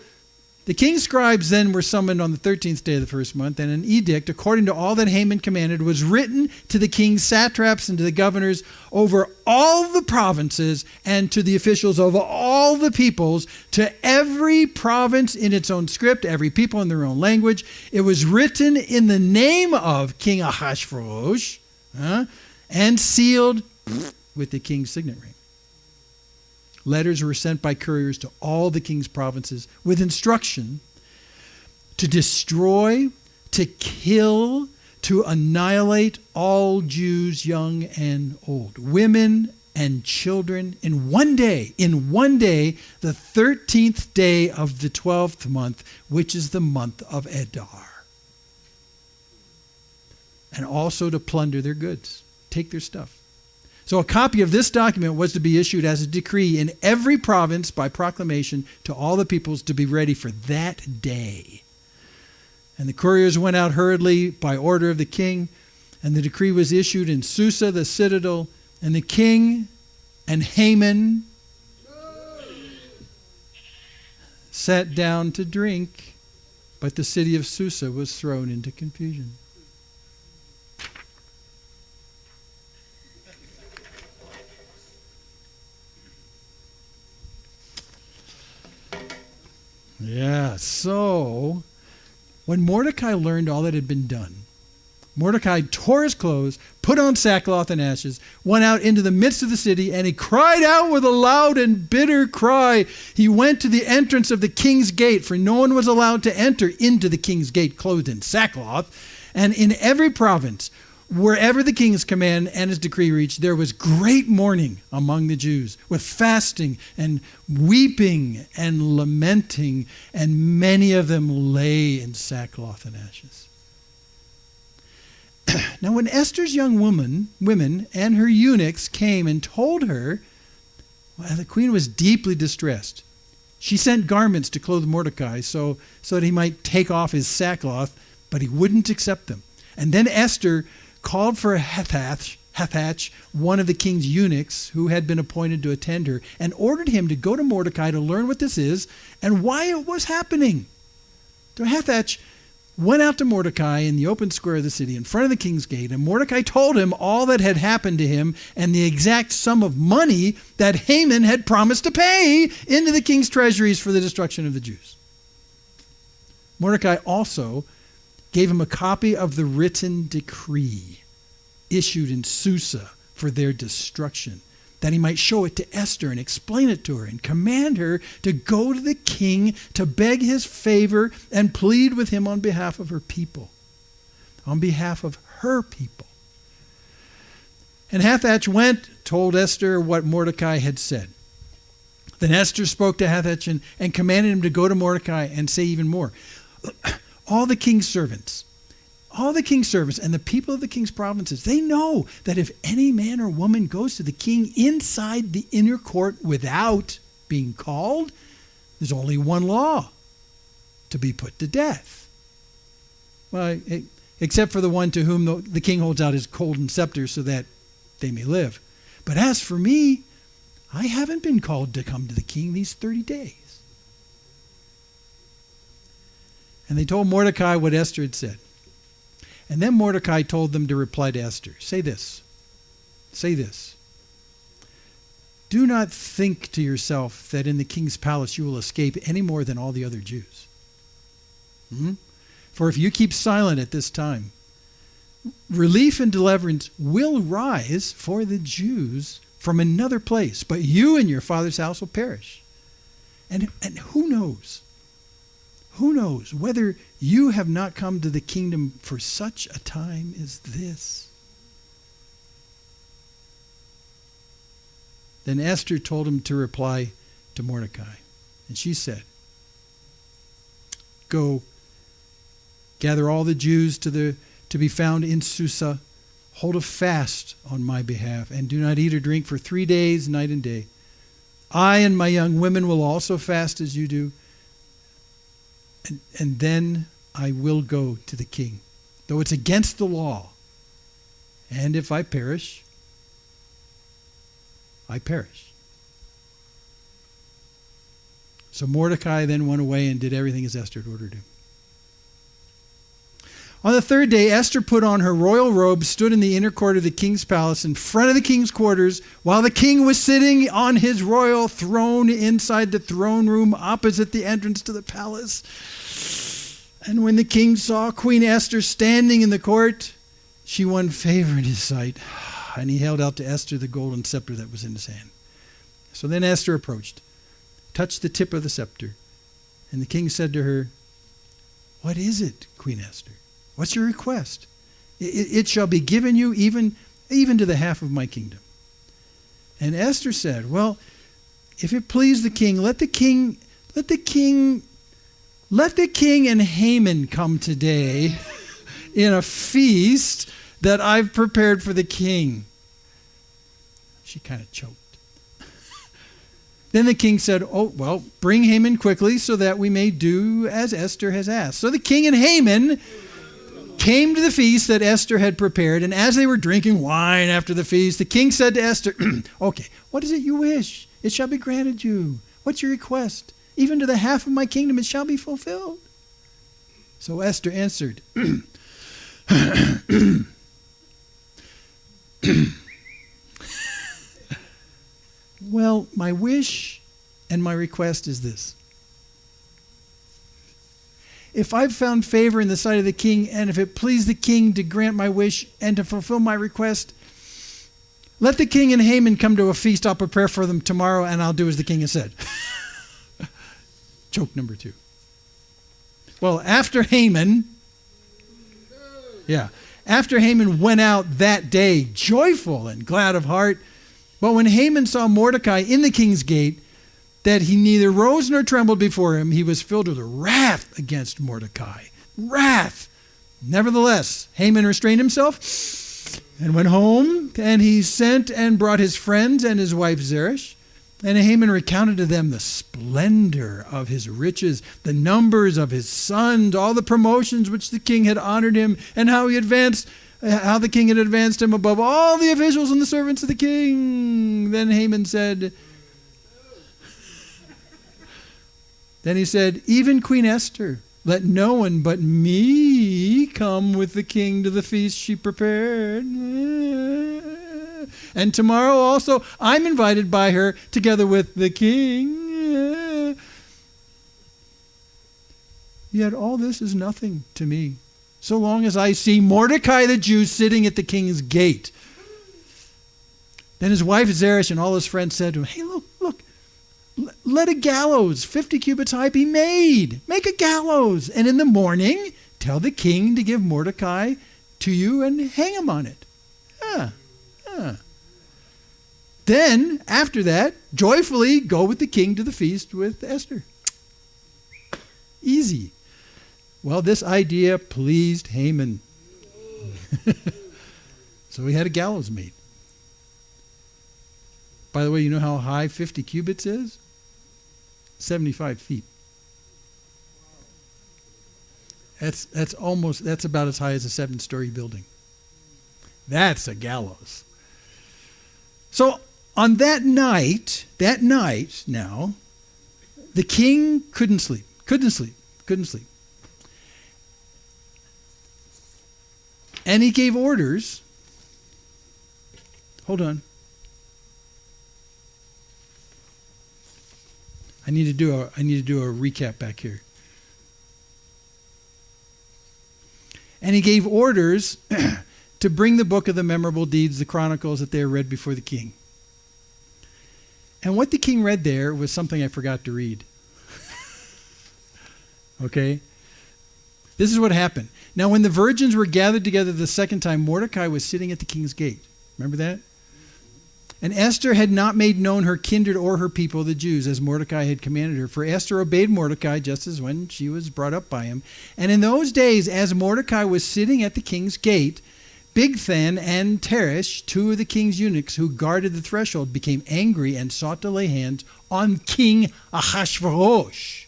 Speaker 1: the king's scribes then were summoned on the 13th day of the first month, and an edict, according to all that Haman commanded, was written to the king's satraps and to the governors over all the provinces and to the officials of all the peoples, to every province in its own script, every people in their own language. It was written in the name of King Ahasuerus, and sealed with the king's signet ring. Letters were sent by couriers to all the king's provinces with instruction to destroy, to kill, to annihilate all Jews, young and old, women and children in one day, the 13th day of the 12th month, which is the month of Adar. And also to plunder their goods, take their stuff. So a copy of this document was to be issued as a decree in every province by proclamation to all the peoples to be ready for that day. And the couriers went out hurriedly by order of the king, and the decree was issued in Susa, the citadel, and the king and Haman sat down to drink, but the city of Susa was thrown into confusion. Yeah, so when Mordecai learned all that had been done, Mordecai tore his clothes, put on sackcloth and ashes, went out into the midst of the city, and he cried out with a loud and bitter cry. He went to the entrance of the king's gate, for no one was allowed to enter into the king's gate clothed in sackcloth. And in every province, wherever the king's command and his decree reached, there was great mourning among the Jews, with fasting and weeping and lamenting, and many of them lay in sackcloth and ashes. Now when Esther's young women and her eunuchs came and told her, well, the queen was deeply distressed. She sent garments to clothe Mordecai so that he might take off his sackcloth, but he wouldn't accept them. And then Esther called for Hathach, one of the king's eunuchs who had been appointed to attend her, and ordered him to go to Mordecai to learn what this is and why it was happening. So Hathach went out to Mordecai in the open square of the city in front of the king's gate, and Mordecai told him all that had happened to him and the exact sum of money that Haman had promised to pay into the king's treasuries for the destruction of the Jews. Mordecai also gave him a copy of the written decree issued in Susa for their destruction, that he might show it to Esther and explain it to her and command her to go to the king to beg his favor and plead with him on behalf of her people. On behalf of her people. And Hathach went, told Esther what Mordecai had said. Then Esther spoke to Hathach and commanded him to go to Mordecai and say even more. All the king's servants and the people of the king's provinces, they know that if any man or woman goes to the king inside the inner court without being called, there's only one law: to be put to death. Well, except for the one to whom the king holds out his golden scepter so that they may live. But as for me, I haven't been called to come to the king these 30 days. And they told Mordecai what Esther had said. And then Mordecai told them to reply to Esther. Say this. Do not think to yourself that in the king's palace you will escape any more than all the other Jews. For if you keep silent at this time, relief and deliverance will rise for the Jews from another place, but you and your father's house will perish. And who knows? Who knows whether you have not come to the kingdom for such a time as this? Then Esther told him to reply to Mordecai. And she said, Go, gather all the Jews to be found in Susa. Hold a fast on my behalf, and do not eat or drink for 3 days, night and day. I and my young women will also fast as you do. And then I will go to the king, though it's against the law. And if I perish, I perish. So Mordecai then went away and did everything as Esther had ordered him. On the third day, Esther put on her royal robe, stood in the inner court of the king's palace in front of the king's quarters, while the king was sitting on his royal throne inside the throne room opposite the entrance to the palace. And when the king saw Queen Esther standing in the court, she won favor in his sight, and he held out to Esther the golden scepter that was in his hand. So then Esther approached, touched the tip of the scepter, and the king said to her, What is it, Queen Esther? What's your request? It shall be given you even to the half of my kingdom. And Esther said, well, if it please the king, let the king and Haman come today in a feast that I've prepared for the king. She kind of choked. Then the king said, oh, well, bring Haman quickly so that we may do as Esther has asked. So the king and Haman came to the feast that Esther had prepared, and as they were drinking wine after the feast, the king said to Esther, okay, what is it you wish? It shall be granted you. What's your request? Even to the half of my kingdom it shall be fulfilled. So Esther answered, well, my wish and my request is this. If I've found favor in the sight of the king, and if it please the king to grant my wish and to fulfill my request, let the king and Haman come to a feast I'll prepare for them tomorrow, and I'll do as the king has said. Joke number 2. Well, after Haman went out that day, joyful and glad of heart, but when Haman saw Mordecai in the king's gate, that he neither rose nor trembled before him, he was filled with wrath against Mordecai. Wrath. Nevertheless, Haman restrained himself and went home, and he sent and brought his friends and his wife Zeresh. And Haman recounted to them the splendor of his riches, the numbers of his sons, all the promotions which the king had honored him, and how the king had advanced him above all the officials and the servants of the king. Then Haman said, even Queen Esther, let no one but me come with the king to the feast she prepared. And tomorrow also I'm invited by her together with the king. Yet all this is nothing to me, so long as I see Mordecai the Jew sitting at the king's gate. Then his wife Zeresh and all his friends said to him, hey, look, let a gallows 50 cubits high be made. Make a gallows. And in the morning, tell the king to give Mordecai to you and hang him on it. Then, after that, joyfully go with the king to the feast with Esther. Easy. Well, this idea pleased Haman. So he had a gallows made. By the way, you know how high 50 cubits is? 75 feet. That's about as high as a 7-story building. That's a gallows. So on that night now, the king couldn't sleep. And he gave orders. Hold on. I need to do a recap back here. And he gave orders to bring the book of the memorable deeds, the chronicles that they read before the king. And what the king read there was something I forgot to read. Okay? This is what happened. Now, when the virgins were gathered together the second time, Mordecai was sitting at the king's gate. Remember that? And Esther had not made known her kindred or her people, the Jews, as Mordecai had commanded her. For Esther obeyed Mordecai just as when she was brought up by him. And in those days, as Mordecai was sitting at the king's gate, Bigthan and Teresh, 2 of the king's eunuchs who guarded the threshold, became angry and sought to lay hands on King Ahasuerus.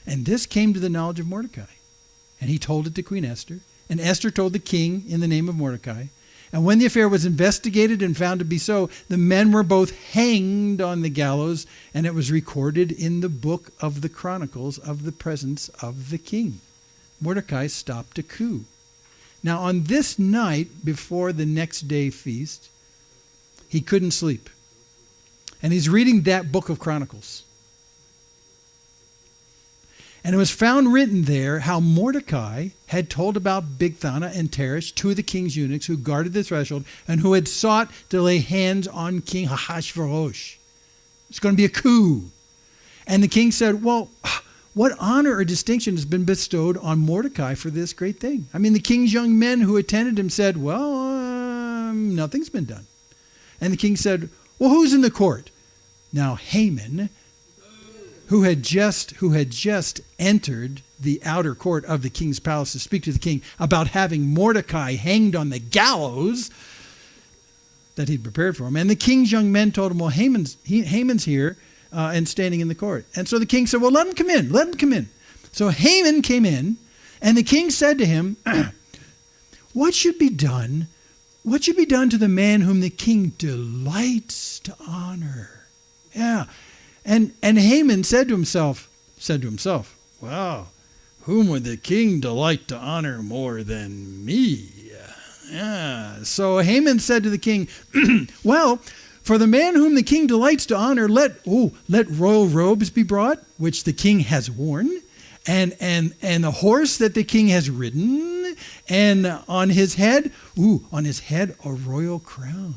Speaker 1: And this came to the knowledge of Mordecai. And he told it to Queen Esther. And Esther told the king in the name of Mordecai. And when the affair was investigated and found to be so, the men were both hanged on the gallows, and it was recorded in the book of the chronicles of the presence of the king. Mordecai stopped a coup. Now on this night before the next day feast, he couldn't sleep. And he's reading that book of chronicles. And it was found written there how Mordecai had told about Bigthana and Teresh, 2 of the king's eunuchs who guarded the threshold and who had sought to lay hands on King Ahasuerus. It's going to be a coup. And the king said, well, what honor or distinction has been bestowed on Mordecai for this great thing? I mean, the king's young men who attended him said, well, nothing's been done. And the king said, well, who's in the court? Now Haman, who had just entered the outer court of the king's palace to speak to the king about having Mordecai hanged on the gallows that he'd prepared for him. And the king's young men told him, well, Haman's here and standing in the court. And so the king said, well, let him come in. Let him come in. So Haman came in, and the king said to him, what should be done? What should be done to the man whom the king delights to honor? Yeah. And Haman said to himself, wow, whom would the king delight to honor more than me? Yeah. So Haman said to the king, well, for the man whom the king delights to honor, let royal robes be brought, which the king has worn, and the horse that the king has ridden, and on his head a royal crown.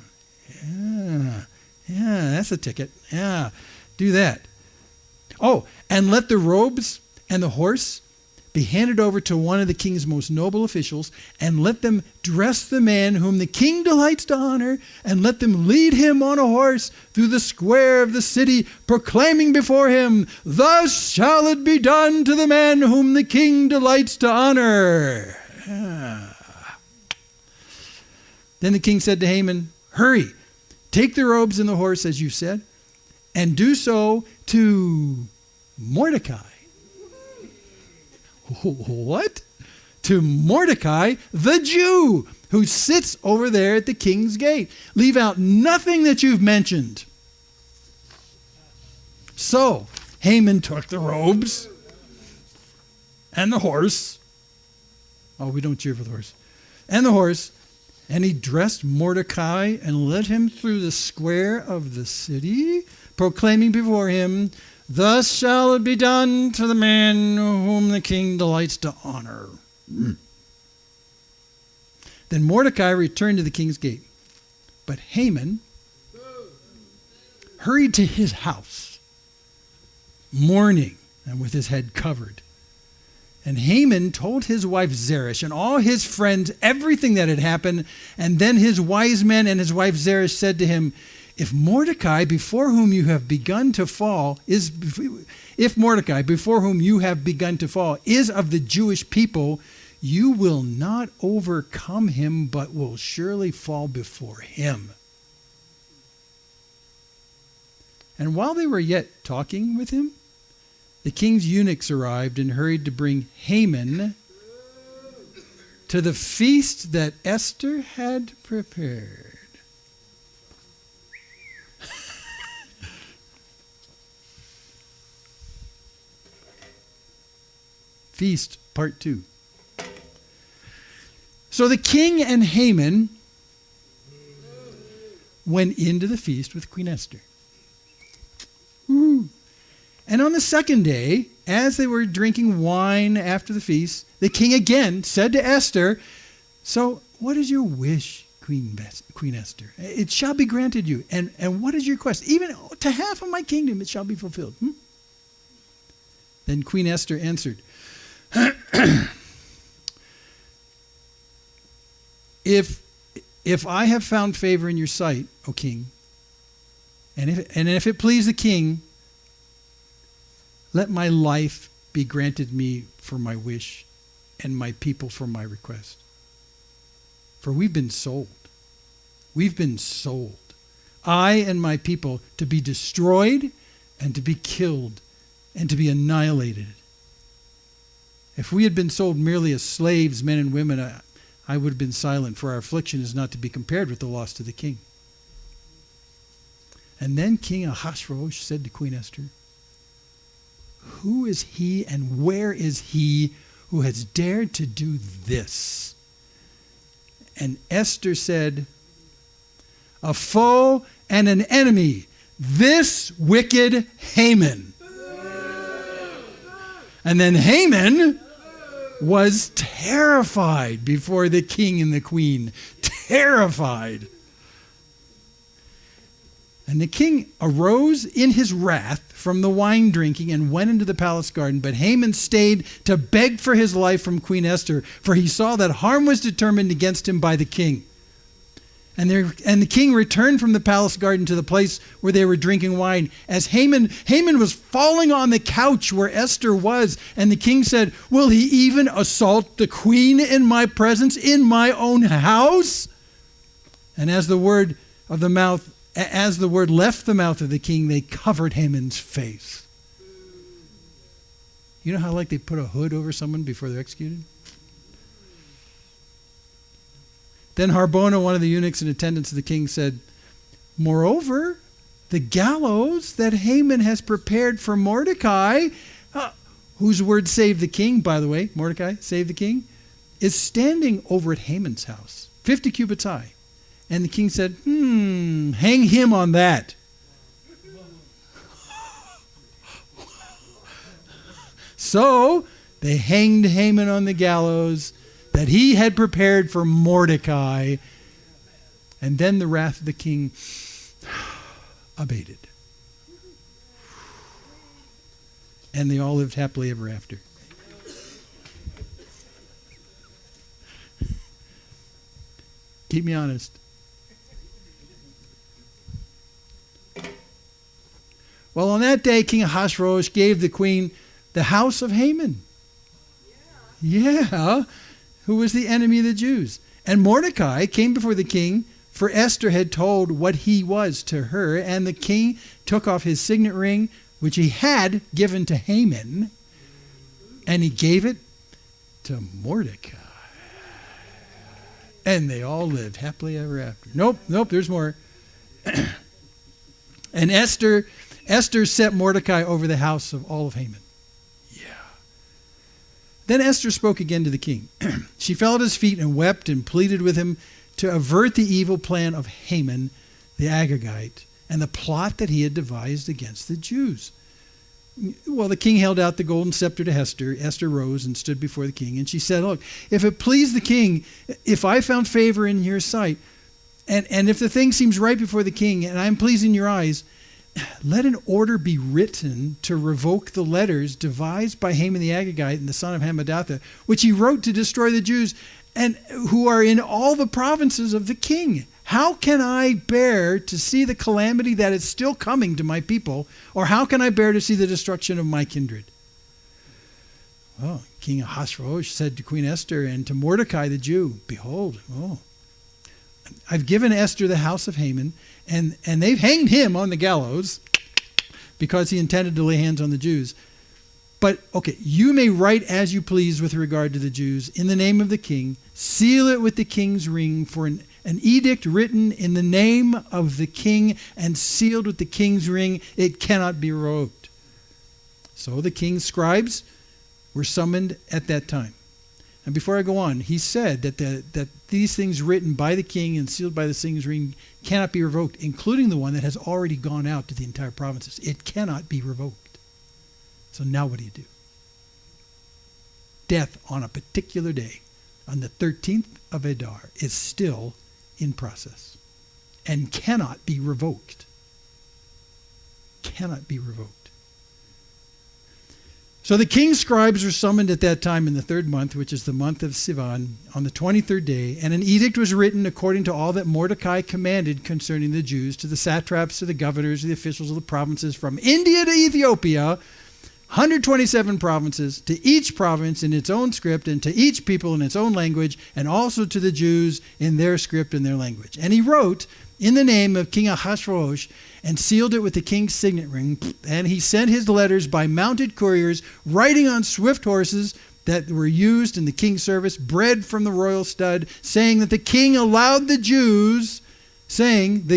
Speaker 1: Yeah, that's a ticket. Yeah, do that. Oh, and let the robes and the horse be handed over to one of the king's most noble officials, and let them dress the man whom the king delights to honor, and let them lead him on a horse through the square of the city, proclaiming before him, thus shall it be done to the man whom the king delights to honor. Then the king said to Haman, hurry, take the robes and the horse as you said, and do so to Mordecai. What? To Mordecai, the Jew, who sits over there at the king's gate. Leave out nothing that you've mentioned. So Haman took the robes and the horse. Oh, we don't cheer for the horse. And the horse. And he dressed Mordecai and led him through the square of the city, proclaiming before him, thus shall it be done to the man whom the king delights to honor. Then Mordecai returned to the king's gate. But Haman hurried to his house, mourning and with his head covered. And Haman told his wife Zeresh and all his friends everything that had happened. And then his wise men and his wife Zeresh said to him, if Mordecai, before whom you have begun to fall, is of the Jewish people, you will not overcome him, but will surely fall before him. And while they were yet talking with him, the king's eunuchs arrived and hurried to bring Haman to the feast that Esther had prepared. Feast, part 2. So the king and Haman went into the feast with Queen Esther. Woo. And on the second day, as they were drinking wine after the feast, the king again said to Esther, so what is your wish, Queen Esther? It shall be granted you. And what is your request? Even to half of my kingdom it shall be fulfilled. Then Queen Esther answered, If I have found favor in your sight, O king, and if it please the king, let my life be granted me for my wish, and my people for my request. For we've been sold. We've been sold. I and my people to be destroyed and to be killed and to be annihilated. If we had been sold merely as slaves, men and women, I would have been silent, for our affliction is not to be compared with the loss to the king. And then King Ahasuerus said to Queen Esther, who is he and where is he who has dared to do this? And Esther said, a foe and an enemy, this wicked Haman. And then Haman was terrified before the king and the queen. Terrified. And the king arose in his wrath from the wine drinking and went into the palace garden. But Haman stayed to beg for his life from Queen Esther, for he saw that harm was determined against him by the king. And the king returned from the palace garden to the place where they were drinking wine. As Haman was falling on the couch where Esther was, and the king said, "Will he even assault the queen in my presence, in my own house?" And as the word left the mouth of the king, they covered Haman's face. You know how like they put a hood over someone before they're executed? Then Harbona, one of the eunuchs in attendance of the king, said, "Moreover, the gallows that Haman has prepared for Mordecai," whose word saved the king, by the way, Mordecai saved the king, "is standing over at Haman's house, 50 cubits high." And the king said, hang him on that. So they hanged Haman on the gallows that he had prepared for Mordecai. And then the wrath of the king abated. And they all lived happily ever after. Keep me honest. Well, on that day, King Ahasuerus gave the queen the house of Haman. Yeah, who was the enemy of the Jews. And Mordecai came before the king, for Esther had told what he was to her. And the king took off his signet ring, which he had given to Haman, and he gave it to Mordecai. And they all lived happily ever after. Nope, there's more. And Esther set Mordecai over the house of all of Haman. Yeah. Then Esther spoke again to the king. She fell at his feet and wept and pleaded with him to avert the evil plan of Haman the Agagite and the plot that he had devised against the Jews. Well, the king held out the golden scepter to Esther. Esther rose and stood before the king, and she said, "Look, if it please the king, if I found favor in your sight, and if the thing seems right before the king, and I am pleased in your eyes, let an order be written to revoke the letters devised by Haman the Agagite and the son of Hammedatha, which he wrote to destroy the Jews, and who are in all the provinces of the king. How can I bear to see the calamity that is still coming to my people, or how can I bear to see the destruction of my kindred?" Well, King Ahasuerus said to Queen Esther and to Mordecai the Jew, "Behold, I've given Esther the house of Haman, and they've hanged him on the gallows because he intended to lay hands on the Jews. But, okay, you may write as you please with regard to the Jews in the name of the king, seal it with the king's ring, for an edict written in the name of the king and sealed with the king's ring, it cannot be revoked." So the king's scribes were summoned at that time. And before I go on, he said that these things written by the king and sealed by the king's ring cannot be revoked, including the one that has already gone out to the entire provinces. It cannot be revoked. So now what do? Death on a particular day, on the 13th of Adar, is still in process and cannot be revoked. Cannot be revoked. So the king's scribes were summoned at that time in the 3rd month, which is the month of Sivan, on the 23rd day, and an edict was written according to all that Mordecai commanded concerning the Jews, to the satraps, to the governors, to the officials of the provinces from India to Ethiopia, 127 provinces, to each province in its own script, and to each people in its own language, and also to the Jews in their script and their language. And he wrote in the name of King Ahasuerus and sealed it with the king's signet ring. And he sent his letters by mounted couriers, riding on swift horses that were used in the king's service, bred from the royal stud, saying that the king allowed the Jews, allowed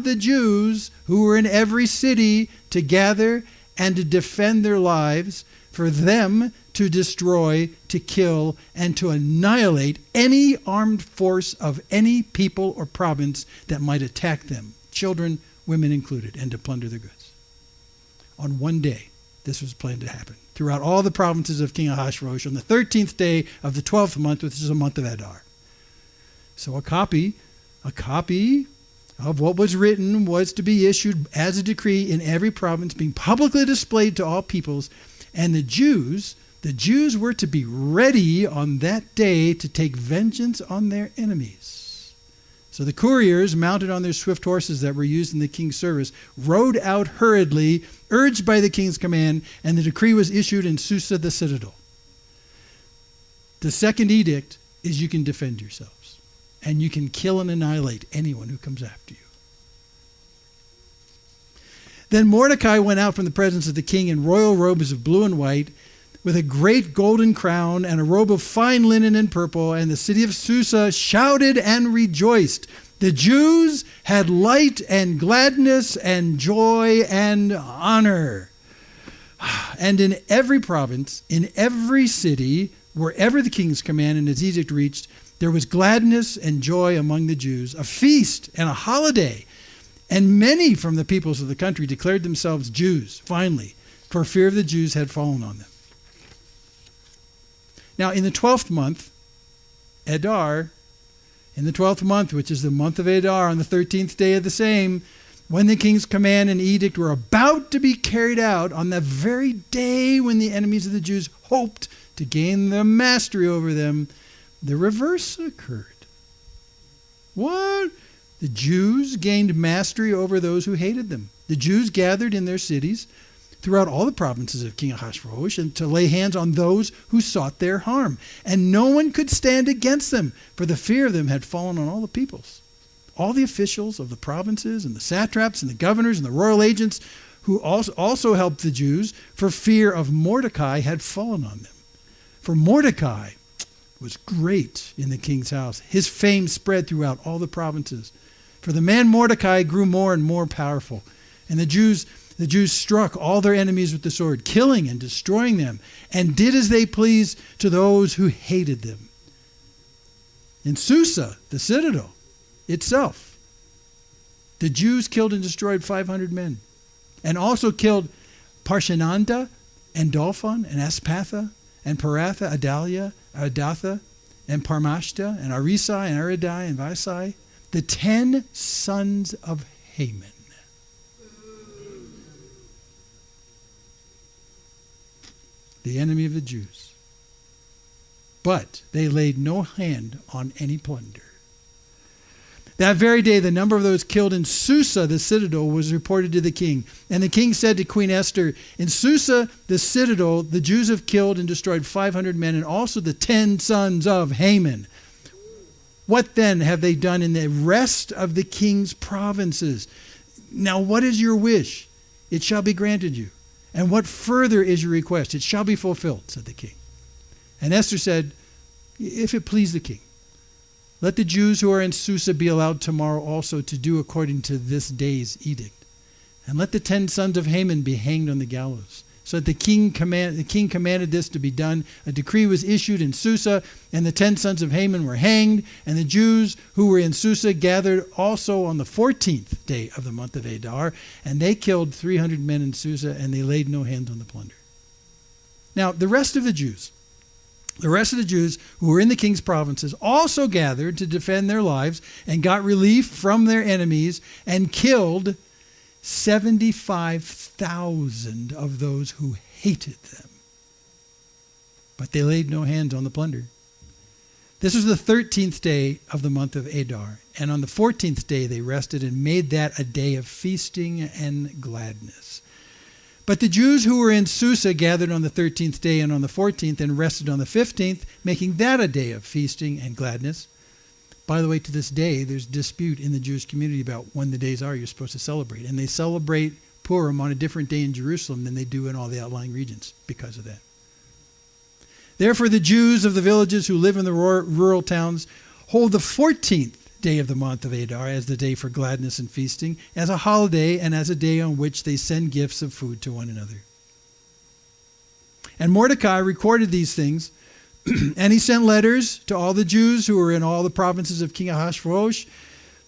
Speaker 1: the Jews who were in every city to gather and to defend their lives, for them to destroy, to kill, and to annihilate any armed force of any people or province that might attack them, children, women included, and to plunder their goods. On one day, this was planned to happen throughout all the provinces of King Ahasuerus on the 13th day of the 12th month, which is a month of Adar. So a copy of what was written was to be issued as a decree in every province, being publicly displayed to all peoples, and the Jews The Jews were to be ready on that day to take vengeance on their enemies. So the couriers, mounted on their swift horses that were used in the king's service, rode out hurriedly, urged by the king's command, and the decree was issued in Susa the citadel. The second edict is you can defend yourselves, and you can kill and annihilate anyone who comes after you. Then Mordecai went out from the presence of the king in royal robes of blue and white, with a great golden crown and a robe of fine linen and purple, and the city of Susa shouted and rejoiced. The Jews had light and gladness and joy and honor. And in every province, in every city, wherever the king's command and his edict reached, there was gladness and joy among the Jews, a feast and a holiday. And many from the peoples of the country declared themselves Jews, finally, for fear of the Jews had fallen on them. Now, in the 12th month, Adar, in the 12th month, which is the month of Adar, on the 13th day of the same, when the king's command and edict were about to be carried out, on the very day when the enemies of the Jews hoped to gain the mastery over them, the reverse occurred. What? The Jews gained mastery over those who hated them. The Jews gathered in their cities throughout all the provinces of King Ahasuerus and to lay hands on those who sought their harm. And no one could stand against them, for the fear of them had fallen on all the peoples. All the officials of the provinces and the satraps and the governors and the royal agents who also helped the Jews for fear of Mordecai had fallen on them. For Mordecai was great in the king's house. His fame spread throughout all the provinces. For the man Mordecai grew more and more powerful. And the Jews struck all their enemies with the sword, killing and destroying them, and did as they pleased to those who hated them. In Susa, the citadel itself, the Jews killed and destroyed 500 men, and also killed Parshananda and Dalphon and Aspatha and Paratha, Adalia, Adatha, and Parmashta, and Arisai, and Aridai, and Visai, the 10 sons of Haman. The enemy of the Jews. But they laid no hand on any plunder. That very day, the number of those killed in Susa, the citadel, was reported to the king. And the king said to Queen Esther, in Susa, the citadel, the Jews have killed and destroyed 500 men, and also the 10 sons of Haman. What then have they done in the rest of the king's provinces? Now, what is your wish? It shall be granted you. And what further is your request? It shall be fulfilled, said the king. And Esther said, if it please the king, let the Jews who are in Susa be allowed tomorrow also to do according to this day's edict. And let the 10 sons of Haman be hanged on the gallows. So that the king commanded this to be done. A decree was issued in Susa, and the 10 sons of Haman were hanged. And the Jews who were in Susa gathered also on the 14th day of the month of Adar, and they killed 300 men in Susa, and they laid no hands on the plunder. Now, the rest of the Jews who were in the king's provinces also gathered to defend their lives and got relief from their enemies and killed 75,000 of those who hated them. But they laid no hands on the plunder. This was the 13th day of the month of Adar, and on the 14th day they rested and made that a day of feasting and gladness. But the Jews who were in Susa gathered on the 13th day and on the 14th and rested on the 15th, making that a day of feasting and gladness. By the way, to this day, there's dispute in the Jewish community about when the days are you're supposed to celebrate. And they celebrate Purim on a different day in Jerusalem than they do in all the outlying regions because of that. Therefore, the Jews of the villages who live in the rural towns hold the 14th day of the month of Adar as the day for gladness and feasting, as a holiday and as a day on which they send gifts of food to one another. And Mordecai recorded these things, and he sent letters to all the Jews who were in all the provinces of King Ahasuerus,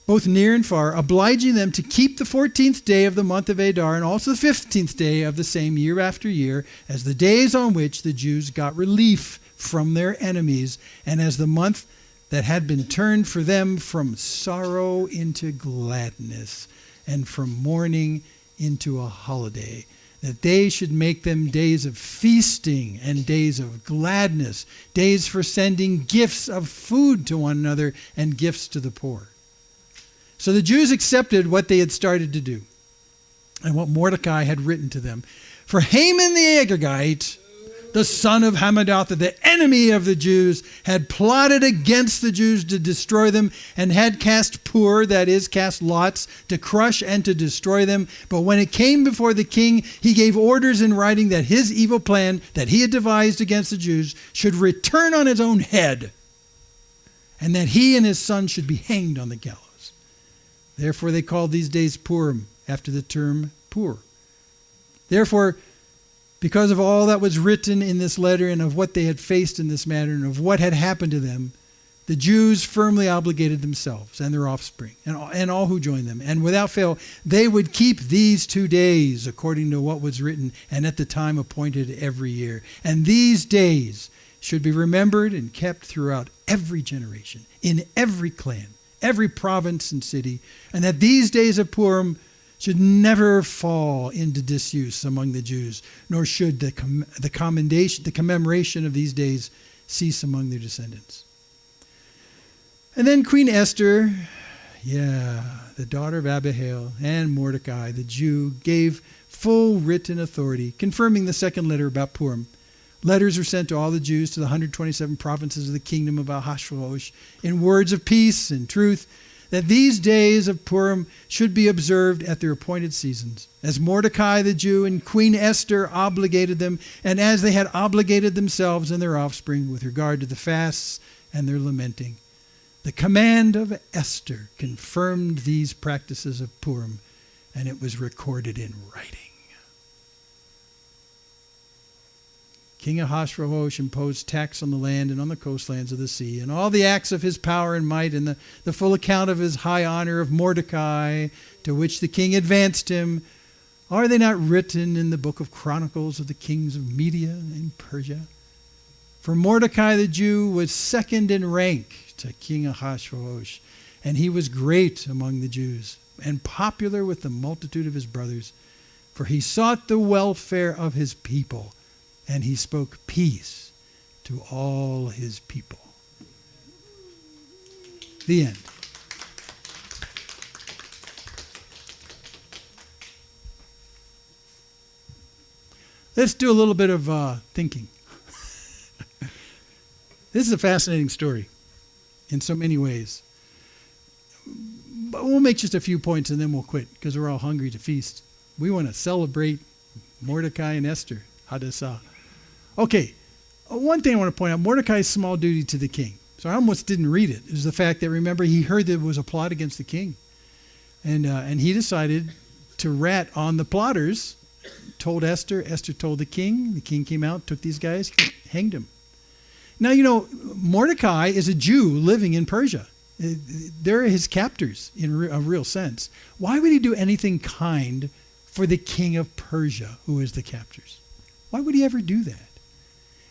Speaker 1: both near and far, obliging them to keep the 14th day of the month of Adar and also the 15th day of the same year after year as the days on which the Jews got relief from their enemies, and as the month that had been turned for them from sorrow into gladness and from mourning into a holiday. that they should make them days of feasting and days of gladness, days for sending gifts of food to one another and gifts to the poor. So the Jews accepted what they had started to do and what Mordecai had written to them. For Haman the Agagite, the son of Hammedatha, the enemy of the Jews, had plotted against the Jews to destroy them and had cast pur, that is, cast lots, to crush and to destroy them. But when it came before the king, he gave orders in writing that his evil plan that he had devised against the Jews should return on his own head, and that he and his son should be hanged on the gallows. Therefore they called these days Purim, after the term pur. Therefore, because of all that was written in this letter and of what they had faced in this matter and of what had happened to them, the Jews firmly obligated themselves and their offspring and all who joined them. And without fail, they would keep these 2 days according to what was written and at the time appointed every year. And these days should be remembered and kept throughout every generation, in every clan, every province and city, and that these days of Purim should never fall into disuse among the Jews, nor should the commemoration of these days cease among their descendants. And then Queen Esther, the daughter of Abihail, and Mordecai, the Jew, gave full written authority, confirming the second letter about Purim. Letters were sent to all the Jews to the 127 provinces of the kingdom of Ahasuerus in words of peace and truth, that these days of Purim should be observed at their appointed seasons, as Mordecai the Jew and Queen Esther obligated them, and as they had obligated themselves and their offspring with regard to the fasts and their lamenting. The command of Esther confirmed these practices of Purim, and it was recorded in writing. King Ahasuerus imposed tax on the land and on the coastlands of the sea, and all the acts of his power and might, and the full account of his high honor of Mordecai, to which the king advanced him, are they not written in the book of Chronicles of the kings of Media and Persia? For Mordecai the Jew was second in rank to King Ahasuerus, and he was great among the Jews, and popular with the multitude of his brothers, for he sought the welfare of his people, and he spoke peace to all his people. The end. Let's do a little bit of thinking. This is a fascinating story in so many ways. But we'll make just a few points and then we'll quit because we're all hungry to feast. We want to celebrate Mordecai and Esther, Hadassah. Okay, one thing I want to point out, Mordecai's small duty to the king. So I almost didn't read it. It was the fact that, remember, he heard there was a plot against the king. And he decided to rat on the plotters, told Esther, Esther told the king came out, took these guys, hanged him. Now, you know, Mordecai is a Jew living in Persia. They're his captors in a real sense. Why would he do anything kind for the king of Persia, who is the captors? Why would he ever do that?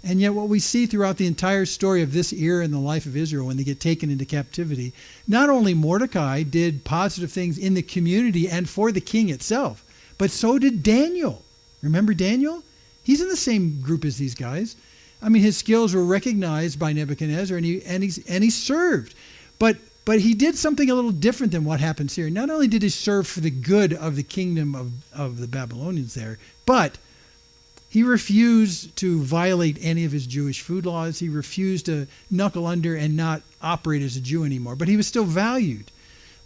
Speaker 1: And yet what we see throughout the entire story of this era in the life of Israel when they get taken into captivity, not only Mordecai did positive things in the community and for the king itself, but so did Daniel. Remember Daniel? He's in the same group as these guys. I mean, his skills were recognized by Nebuchadnezzar and he served. But he did something a little different than what happens here. Not only did he serve for the good of the kingdom of the Babylonians there, but he refused to violate any of his Jewish food laws. He refused to knuckle under and not operate as a Jew anymore. But he was still valued.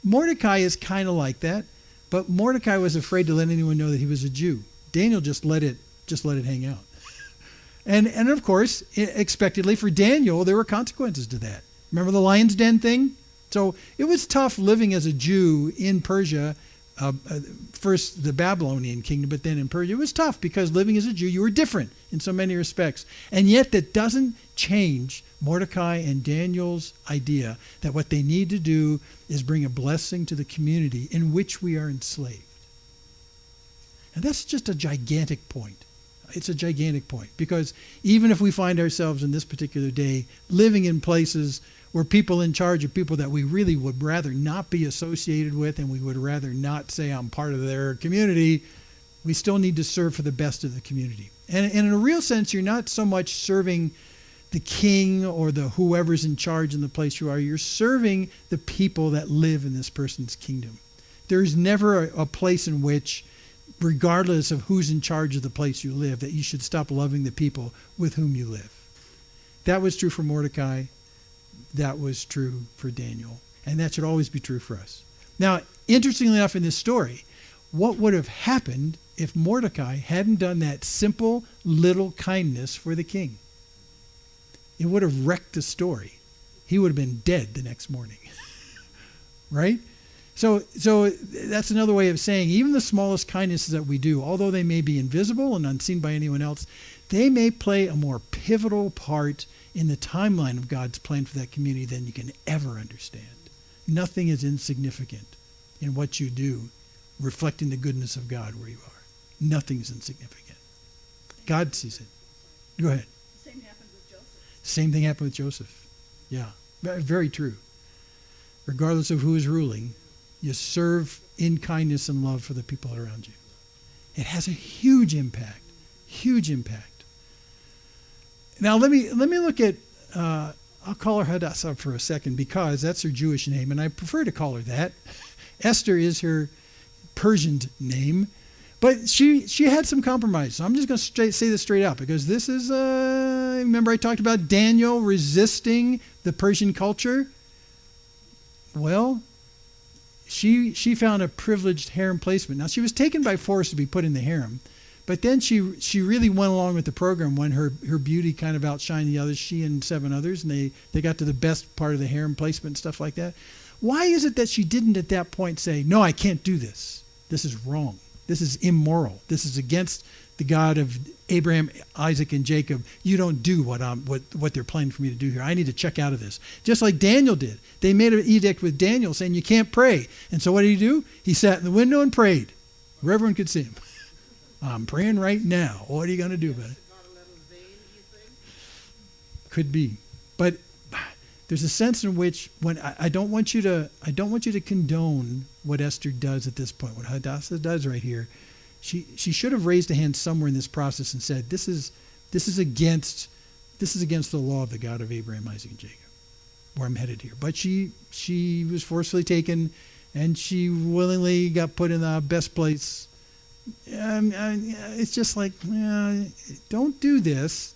Speaker 1: Mordecai is kind of like that, but Mordecai was afraid to let anyone know that he was a Jew. Daniel just let it hang out. And of course, expectedly for Daniel, there were consequences to that. Remember the lion's den thing? So it was tough living as a Jew in Persia, first the Babylonian kingdom, but then in Persia. It was tough because living as a Jew, you were different in so many respects. And yet that doesn't change Mordecai and Daniel's idea that what they need to do is bring a blessing to the community in which we are enslaved. And that's just a gigantic point. It's a gigantic point because even if we find ourselves in this particular day living in places where people in charge are people that we really would rather not be associated with and we would rather not say I'm part of their community, We still need to serve for the best of the community. And in a real sense, you're not so much serving the king or the whoever's in charge in the place you are. You're serving the people that live in this person's kingdom. There's never a place in which, regardless of who's in charge of the place you live, that you should stop loving the people with whom you live. That was true for Mordecai. That was true for Daniel. And that should always be true for us. Now, interestingly enough in this story, what would have happened if Mordecai hadn't done that simple little kindness for the king? It would have wrecked the story. He would have been dead the next morning. Right? So that's another way of saying even the smallest kindnesses that we do, although they may be invisible and unseen by anyone else, they may play a more pivotal part in the timeline of God's plan for that community than you can ever understand. Nothing is insignificant in what you do, reflecting the goodness of God where you are. Nothing is insignificant. God sees it. Go ahead.
Speaker 2: Same happened with Joseph.
Speaker 1: Same thing happened with Joseph. Yeah, very true. Regardless of who is ruling, you serve in kindness and love for the people around you. It has a huge impact. Huge impact. Now let me look at, I'll call her Hadassah for a second because that's her Jewish name, and I prefer to call her that. Esther is her Persian name, but she had some compromise. So I'm just going to say this straight out because this is, remember I talked about Daniel resisting the Persian culture? Well, she found a privileged harem placement. Now, she was taken by force to be put in the harem, but then she really went along with the program when her beauty kind of outshined the others, she and 7 others, and they got to the best part of the harem placement and stuff like that. Why is it that she didn't at that point say, no, I can't do this. This is wrong. This is immoral. This is against the God of Abraham, Isaac, and Jacob. You don't do what they're planning for me to do here. I need to check out of this. Just like Daniel did. They made an edict with Daniel saying you can't pray. And so what did he do? He sat in the window and prayed where everyone could see him. I'm praying right now. What are you going to do about it? Could be. But there's a sense in which when I don't want you to condone what Esther does at this point. What Hadassah does right here. She should have raised a hand somewhere in this process and said, this is against the law of the God of Abraham, Isaac, and Jacob, where I'm headed here. But she was forcefully taken, and she willingly got put in the best place. It's just like, don't do this.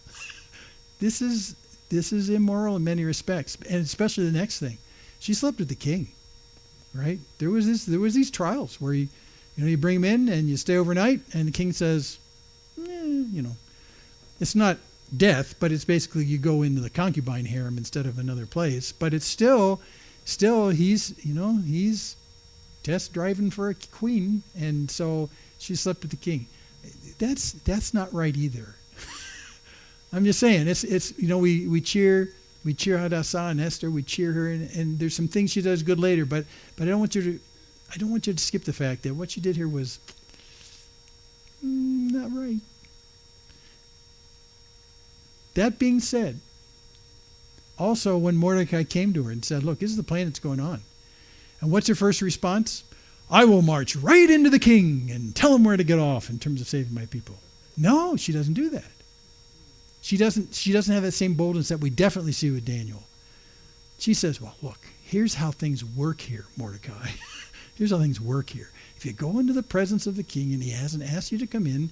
Speaker 1: This is immoral in many respects, and especially the next thing. She slept with the king, right? There was these trials where you bring him in and you stay overnight, and the king says, it's not death, but it's basically you go into the concubine harem instead of another place. But it's still he's test driving for a queen, and so she slept with the king. That's not right either. I'm just saying it's we cheer Hadassah and Esther, we cheer her, and there's some things she does good later, but I don't want you to skip the fact that what she did here was not right. That being said, also when Mordecai came to her and said, look, this is the plan that's going on. And what's her first response? I will march right into the king and tell him where to get off in terms of saving my people. No, she doesn't do that. She doesn't have that same boldness that we definitely see with Daniel. She says, well, look, here's how things work here, Mordecai. Here's how things work here. If you go into the presence of the king and he hasn't asked you to come in,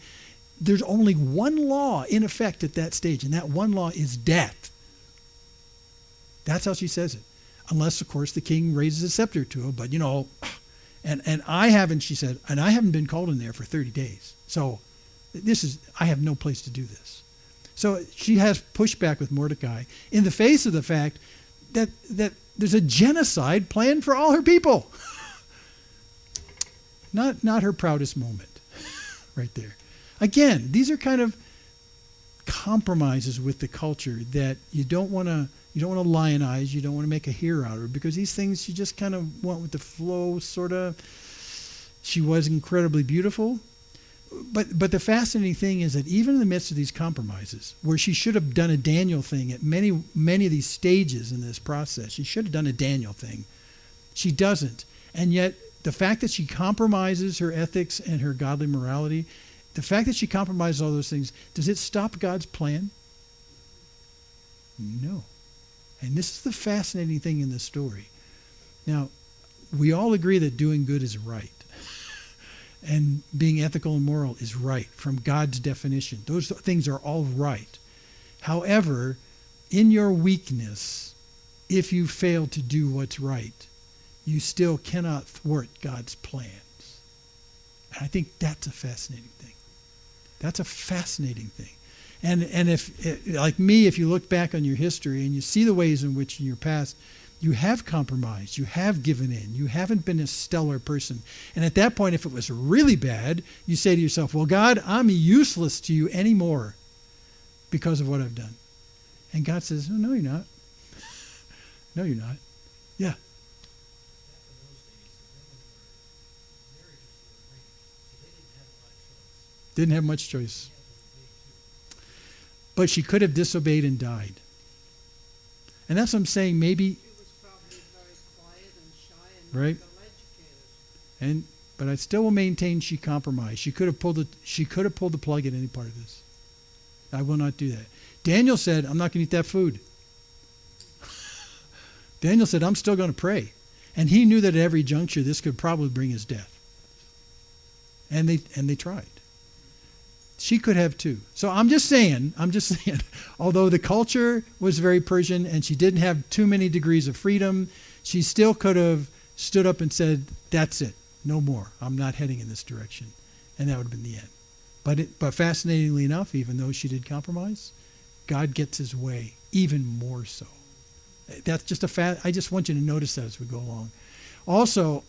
Speaker 1: there's only one law in effect at that stage, and that one law is death. That's how she says it. Unless, of course, the king raises a scepter to her. But, and I haven't, she said, and I haven't been called in there for 30 days. So I have no place to do this. So she has pushback with Mordecai in the face of the fact that there's a genocide planned for all her people. Not her proudest moment right there. Again, these are kind of compromises with the culture that you don't want to lionize, you don't want to make a hero out of her, because these things she just kind of went with the flow, sort of. She was incredibly beautiful. But the fascinating thing is that even in the midst of these compromises, where she should have done a Daniel thing at many of these stages in this process, she should have done a Daniel thing. She doesn't. And yet the fact that she compromises her ethics and her godly morality the fact that she compromised all those things, does it stop God's plan? No. And this is the fascinating thing in this story. Now, we all agree that doing good is right. And being ethical and moral is right from God's definition. Those things are all right. However, in your weakness, if you fail to do what's right, you still cannot thwart God's plans. And I think that's a fascinating thing. That's a fascinating thing. And if, like me, if you look back on your history and you see the ways in which in your past you have compromised, you have given in, you haven't been a stellar person. And at that point, if it was really bad, you say to yourself, well, God, I'm useless to you anymore because of what I've done. And God says, oh, no, you're not. No, you're not. Yeah. Didn't have much choice. But she could have disobeyed and died. And that's what I'm saying. Maybe,
Speaker 2: She was probably very quiet and shy and
Speaker 1: right?
Speaker 2: not well educated.
Speaker 1: But I still will maintain she compromised. She could have pulled the plug at any part of this. I will not do that. Daniel said, I'm not going to eat that food. Daniel said, I'm still going to pray. And he knew that at every juncture this could probably bring his death. And they tried. She could have too. So I'm just saying, although the culture was very Persian and she didn't have too many degrees of freedom, she still could have stood up and said, that's it, no more. I'm not heading in this direction. And that would have been the end. But fascinatingly enough, even though she did compromise, God gets his way even more so. That's just a fact. I just want you to notice that as we go along. Also,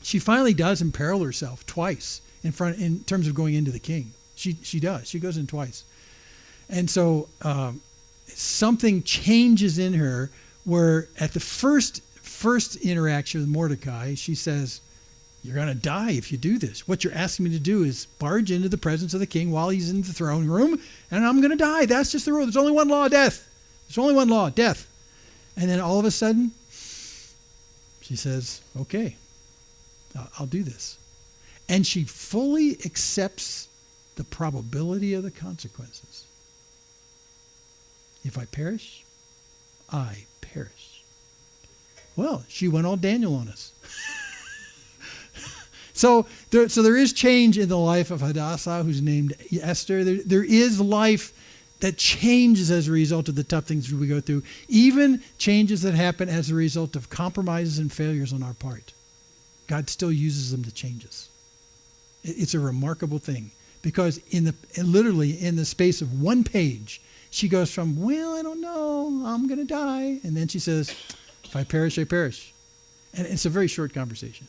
Speaker 1: she finally does imperil herself twice in terms of going into the king. She does. She goes in twice. And so something changes in her where at the first interaction with Mordecai, she says, you're going to die if you do this. What you're asking me to do is barge into the presence of the king while he's in the throne room, and I'm going to die. That's just the rule. There's only one law, death. There's only one law, death. And then all of a sudden, she says, okay, I'll do this. And she fully accepts the probability of the consequences. If I perish, I perish. Well, she went all Daniel on us. So there is change in the life of Hadassah, who's named Esther. There is life that changes as a result of the tough things we go through, even changes that happen as a result of compromises and failures on our part. God still uses them to change us. It's a remarkable thing because literally in the space of one page, she goes from, well, I don't know, I'm going to die. And then she says, if I perish, I perish. And it's a very short conversation.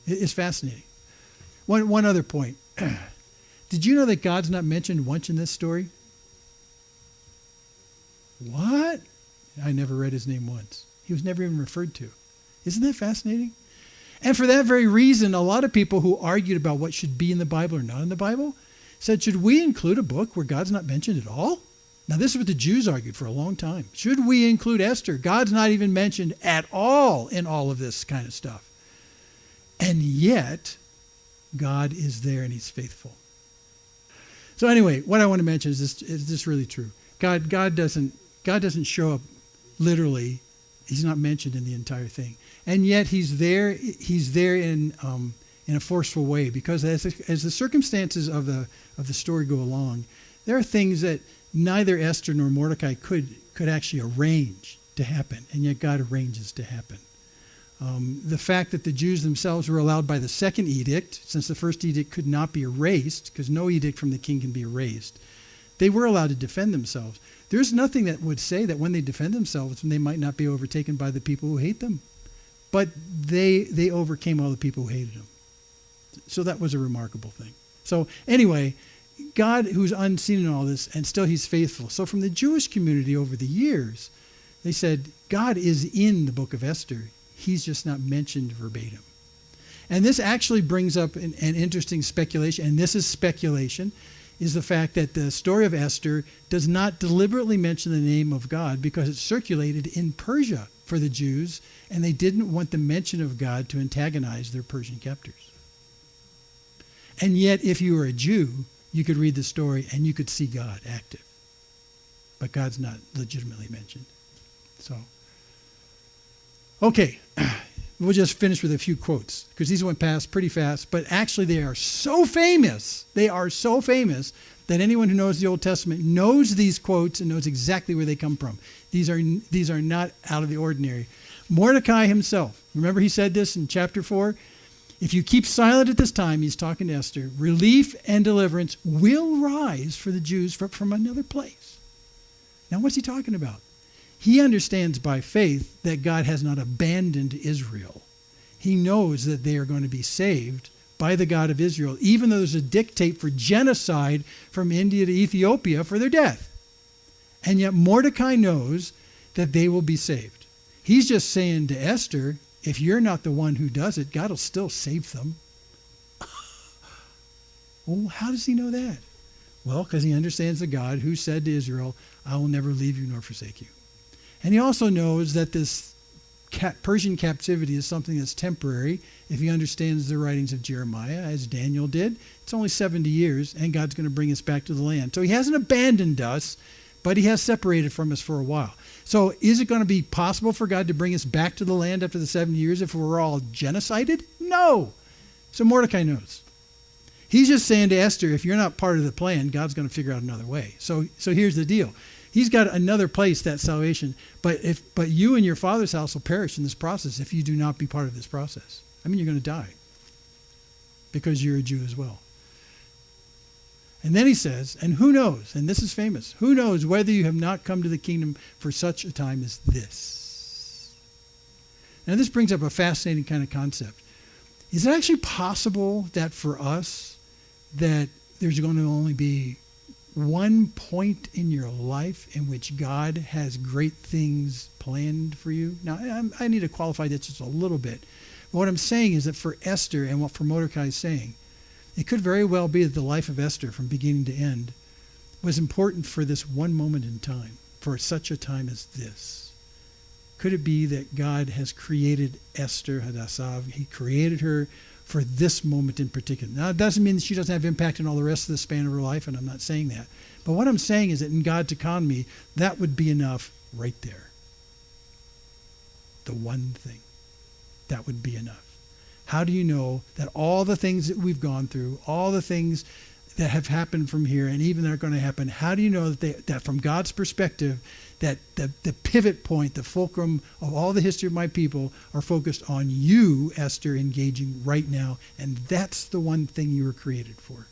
Speaker 1: It's fascinating. One other point. Did you know that God's not mentioned once in this story? What? I never read his name once. He was never even referred to. Isn't that fascinating? And for that very reason, a lot of people who argued about what should be in the Bible or not in the Bible said, should we include a book where God's not mentioned at all? Now, this is what the Jews argued for a long time. Should we include Esther? God's not even mentioned at all in all of this kind of stuff. And yet, God is there and he's faithful. So anyway, what I want to mention is this really true? God doesn't show up literally. He's not mentioned in the entire thing. And yet he's there in a forceful way, because as the circumstances of the story go along, there are things that neither Esther nor Mordecai could actually arrange to happen, and yet God arranges to happen. The fact that the Jews themselves were allowed by the second edict, since the first edict could not be erased, because no edict from the king can be erased, they were allowed to defend themselves. There's nothing that would say that when they defend themselves, they might not be overtaken by the people who hate them. But they overcame all the people who hated them. So that was a remarkable thing. So anyway, God, who's unseen in all this, and still he's faithful. So from the Jewish community over the years, they said, God is in the book of Esther. He's just not mentioned verbatim. And this actually brings up an interesting speculation, and this is speculation, is the fact that the story of Esther does not deliberately mention the name of God because it circulated in Persia for the Jews, and they didn't want the mention of God to antagonize their Persian captors. And yet, if you were a Jew, you could read the story and you could see God active. But God's not legitimately mentioned. So, okay. We'll just finish with a few quotes because these went past pretty fast. But actually, they are so famous. They are so famous that anyone who knows the Old Testament knows these quotes and knows exactly where they come from. These are not out of the ordinary. Mordecai himself, remember he said this in chapter 4? If you keep silent at this time, he's talking to Esther, relief and deliverance will rise for the Jews from another place. Now, what's he talking about? He understands by faith that God has not abandoned Israel. He knows that they are going to be saved by the God of Israel, even though there's a dictate for genocide from India to Ethiopia for their death. And yet Mordecai knows that they will be saved. He's just saying to Esther, if you're not the one who does it, God will still save them. Oh, how does he know that? Well, because he understands the God who said to Israel, I will never leave you nor forsake you. And he also knows that this Persian captivity is something that's temporary. If he understands the writings of Jeremiah, as Daniel did, it's only 70 years, and God's going to bring us back to the land. So he hasn't abandoned us, but he has separated from us for a while. So is it going to be possible for God to bring us back to the land after the 70 years if we're all genocided? No. So Mordecai knows. He's just saying to Esther, if you're not part of the plan, God's going to figure out another way. So here's the deal. He's got another place, that salvation. But you and your father's house will perish in this process if you do not be part of this process. I mean, you're going to die because you're a Jew as well. And then he says, and who knows, and this is famous, who knows whether you have not come to the kingdom for such a time as this? Now, this brings up a fascinating kind of concept. Is it actually possible that for us, that there's going to only be one point in your life in which God has great things planned for you? Now, I need to qualify this just a little bit. But what I'm saying is that for Esther and what for Mordecai is saying, it could very well be that the life of Esther from beginning to end was important for this one moment in time, for such a time as this. Could it be that God has created Esther Hadassah? He created her for this moment in particular. Now, it doesn't mean that she doesn't have impact in all the rest of the span of her life, and I'm not saying that. But what I'm saying is that in God's economy, that would be enough right there. The one thing. That would be enough. How do you know that all the things that we've gone through, all the things that have happened from here, and even that are going to happen, how do you know that from God's perspective, that the pivot point, the fulcrum of all the history of my people are focused on you, Esther, engaging right now, and that's the one thing you were created for?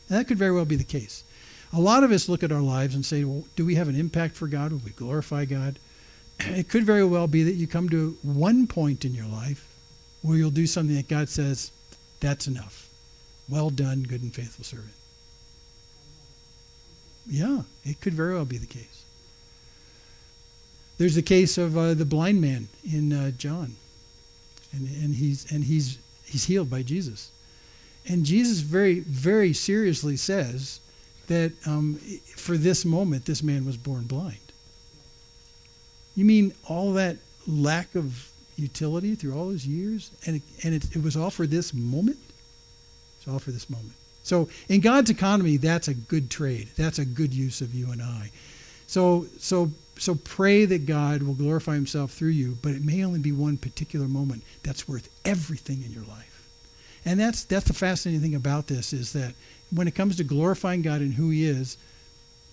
Speaker 1: And that could very well be the case. A lot of us look at our lives and say, well, do we have an impact for God? Will we glorify God? It could very well be that you come to one point in your life where you'll do something that God says, that's enough. Well done, good and faithful servant. Yeah, it could very well be the case. There's the case of the blind man in John, and he's healed by Jesus, and Jesus very, very seriously says that for this moment, this man was born blind. You mean all that lack of utility through all those years, and it was all for this moment? It's all for this moment. So in God's economy, that's a good trade. That's a good use of you and I. So pray that God will glorify himself through you, but it may only be one particular moment that's worth everything in your life. And that's the fascinating thing about this, is that when it comes to glorifying God and who he is,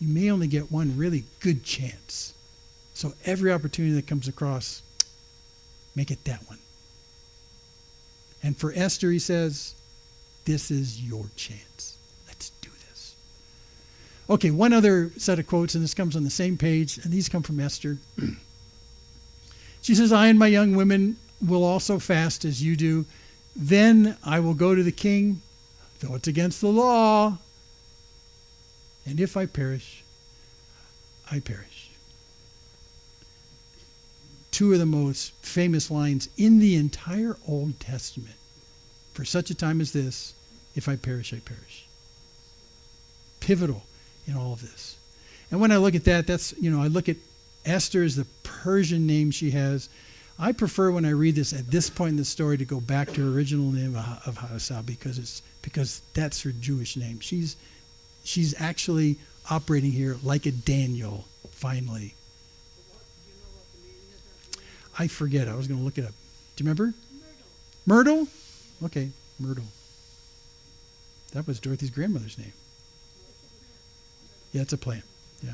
Speaker 1: you may only get one really good chance. So every opportunity that comes across, make it that one. And for Esther, he says, this is your chance. Let's do this. Okay, one other set of quotes, and this comes on the same page, and these come from Esther. She says, I and my young women will also fast as you do. Then I will go to the king, though it's against the law. And if I perish, I perish. Two of the most famous lines in the entire Old Testament. For such a time as this, if I perish, I perish. Pivotal in all of this. And when I look at that, I look at Esther as the Persian name she has. I prefer when I read this at this point in the story to go back to her original name of Hadassah because that's her Jewish name. She's actually operating here like a Daniel. Finally,
Speaker 2: Do you know what the meaning of that name?
Speaker 1: I forget. I was going to look it up. Do you remember? Myrtle. Okay, Myrtle. That was Dorothy's grandmother's name. Yeah, it's a plant. Yeah.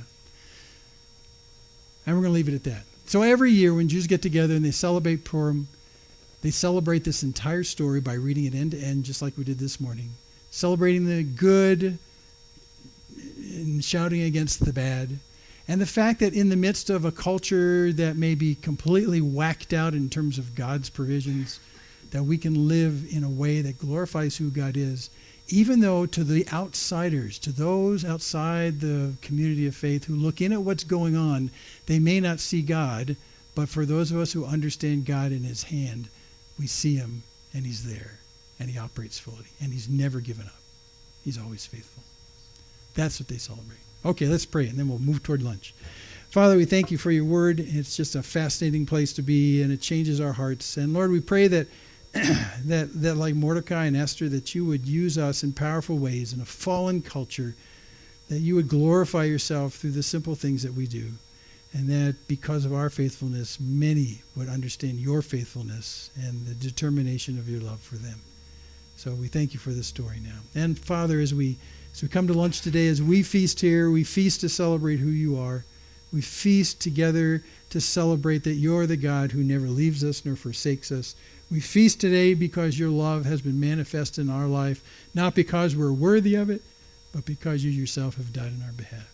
Speaker 1: And we're going to leave it at that. So every year when Jews get together and they celebrate Purim, they celebrate this entire story by reading it end to end, just like we did this morning, celebrating the good and shouting against the bad. And the fact that in the midst of a culture that may be completely whacked out in terms of God's provisions, that we can live in a way that glorifies who God is, even though to the outsiders, to those outside the community of faith who look in at what's going on, they may not see God, but for those of us who understand God in his hand, we see him and he's there and he operates fully and he's never given up. He's always faithful. That's what they celebrate. Okay, let's pray and then we'll move toward lunch. Father, we thank you for your word. It's just a fascinating place to be and it changes our hearts. And Lord, we pray that that like Mordecai and Esther, that you would use us in powerful ways in a fallen culture, that you would glorify yourself through the simple things that we do, and that because of our faithfulness, many would understand your faithfulness and the determination of your love for them. So we thank you for this story now. And Father, as we come to lunch today, as we feast here, we feast to celebrate who you are. We feast together to celebrate that you're the God who never leaves us nor forsakes us. We feast today because your love has been manifest in our life, not because we're worthy of it, but because you yourself have died on our behalf.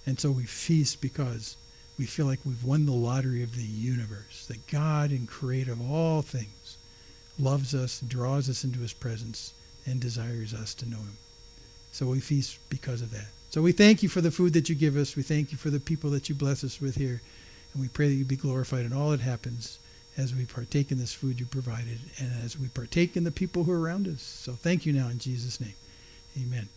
Speaker 1: And so we feast because we feel like we've won the lottery of the universe, that God and creator of all things loves us, draws us into his presence, and desires us to know him. So we feast because of that. So we thank you for the food that you give us. We thank you for the people that you bless us with here. And we pray that you be glorified in all that happens as we partake in this food you provided and as we partake in the people who are around us. So thank you now in Jesus' name. Amen.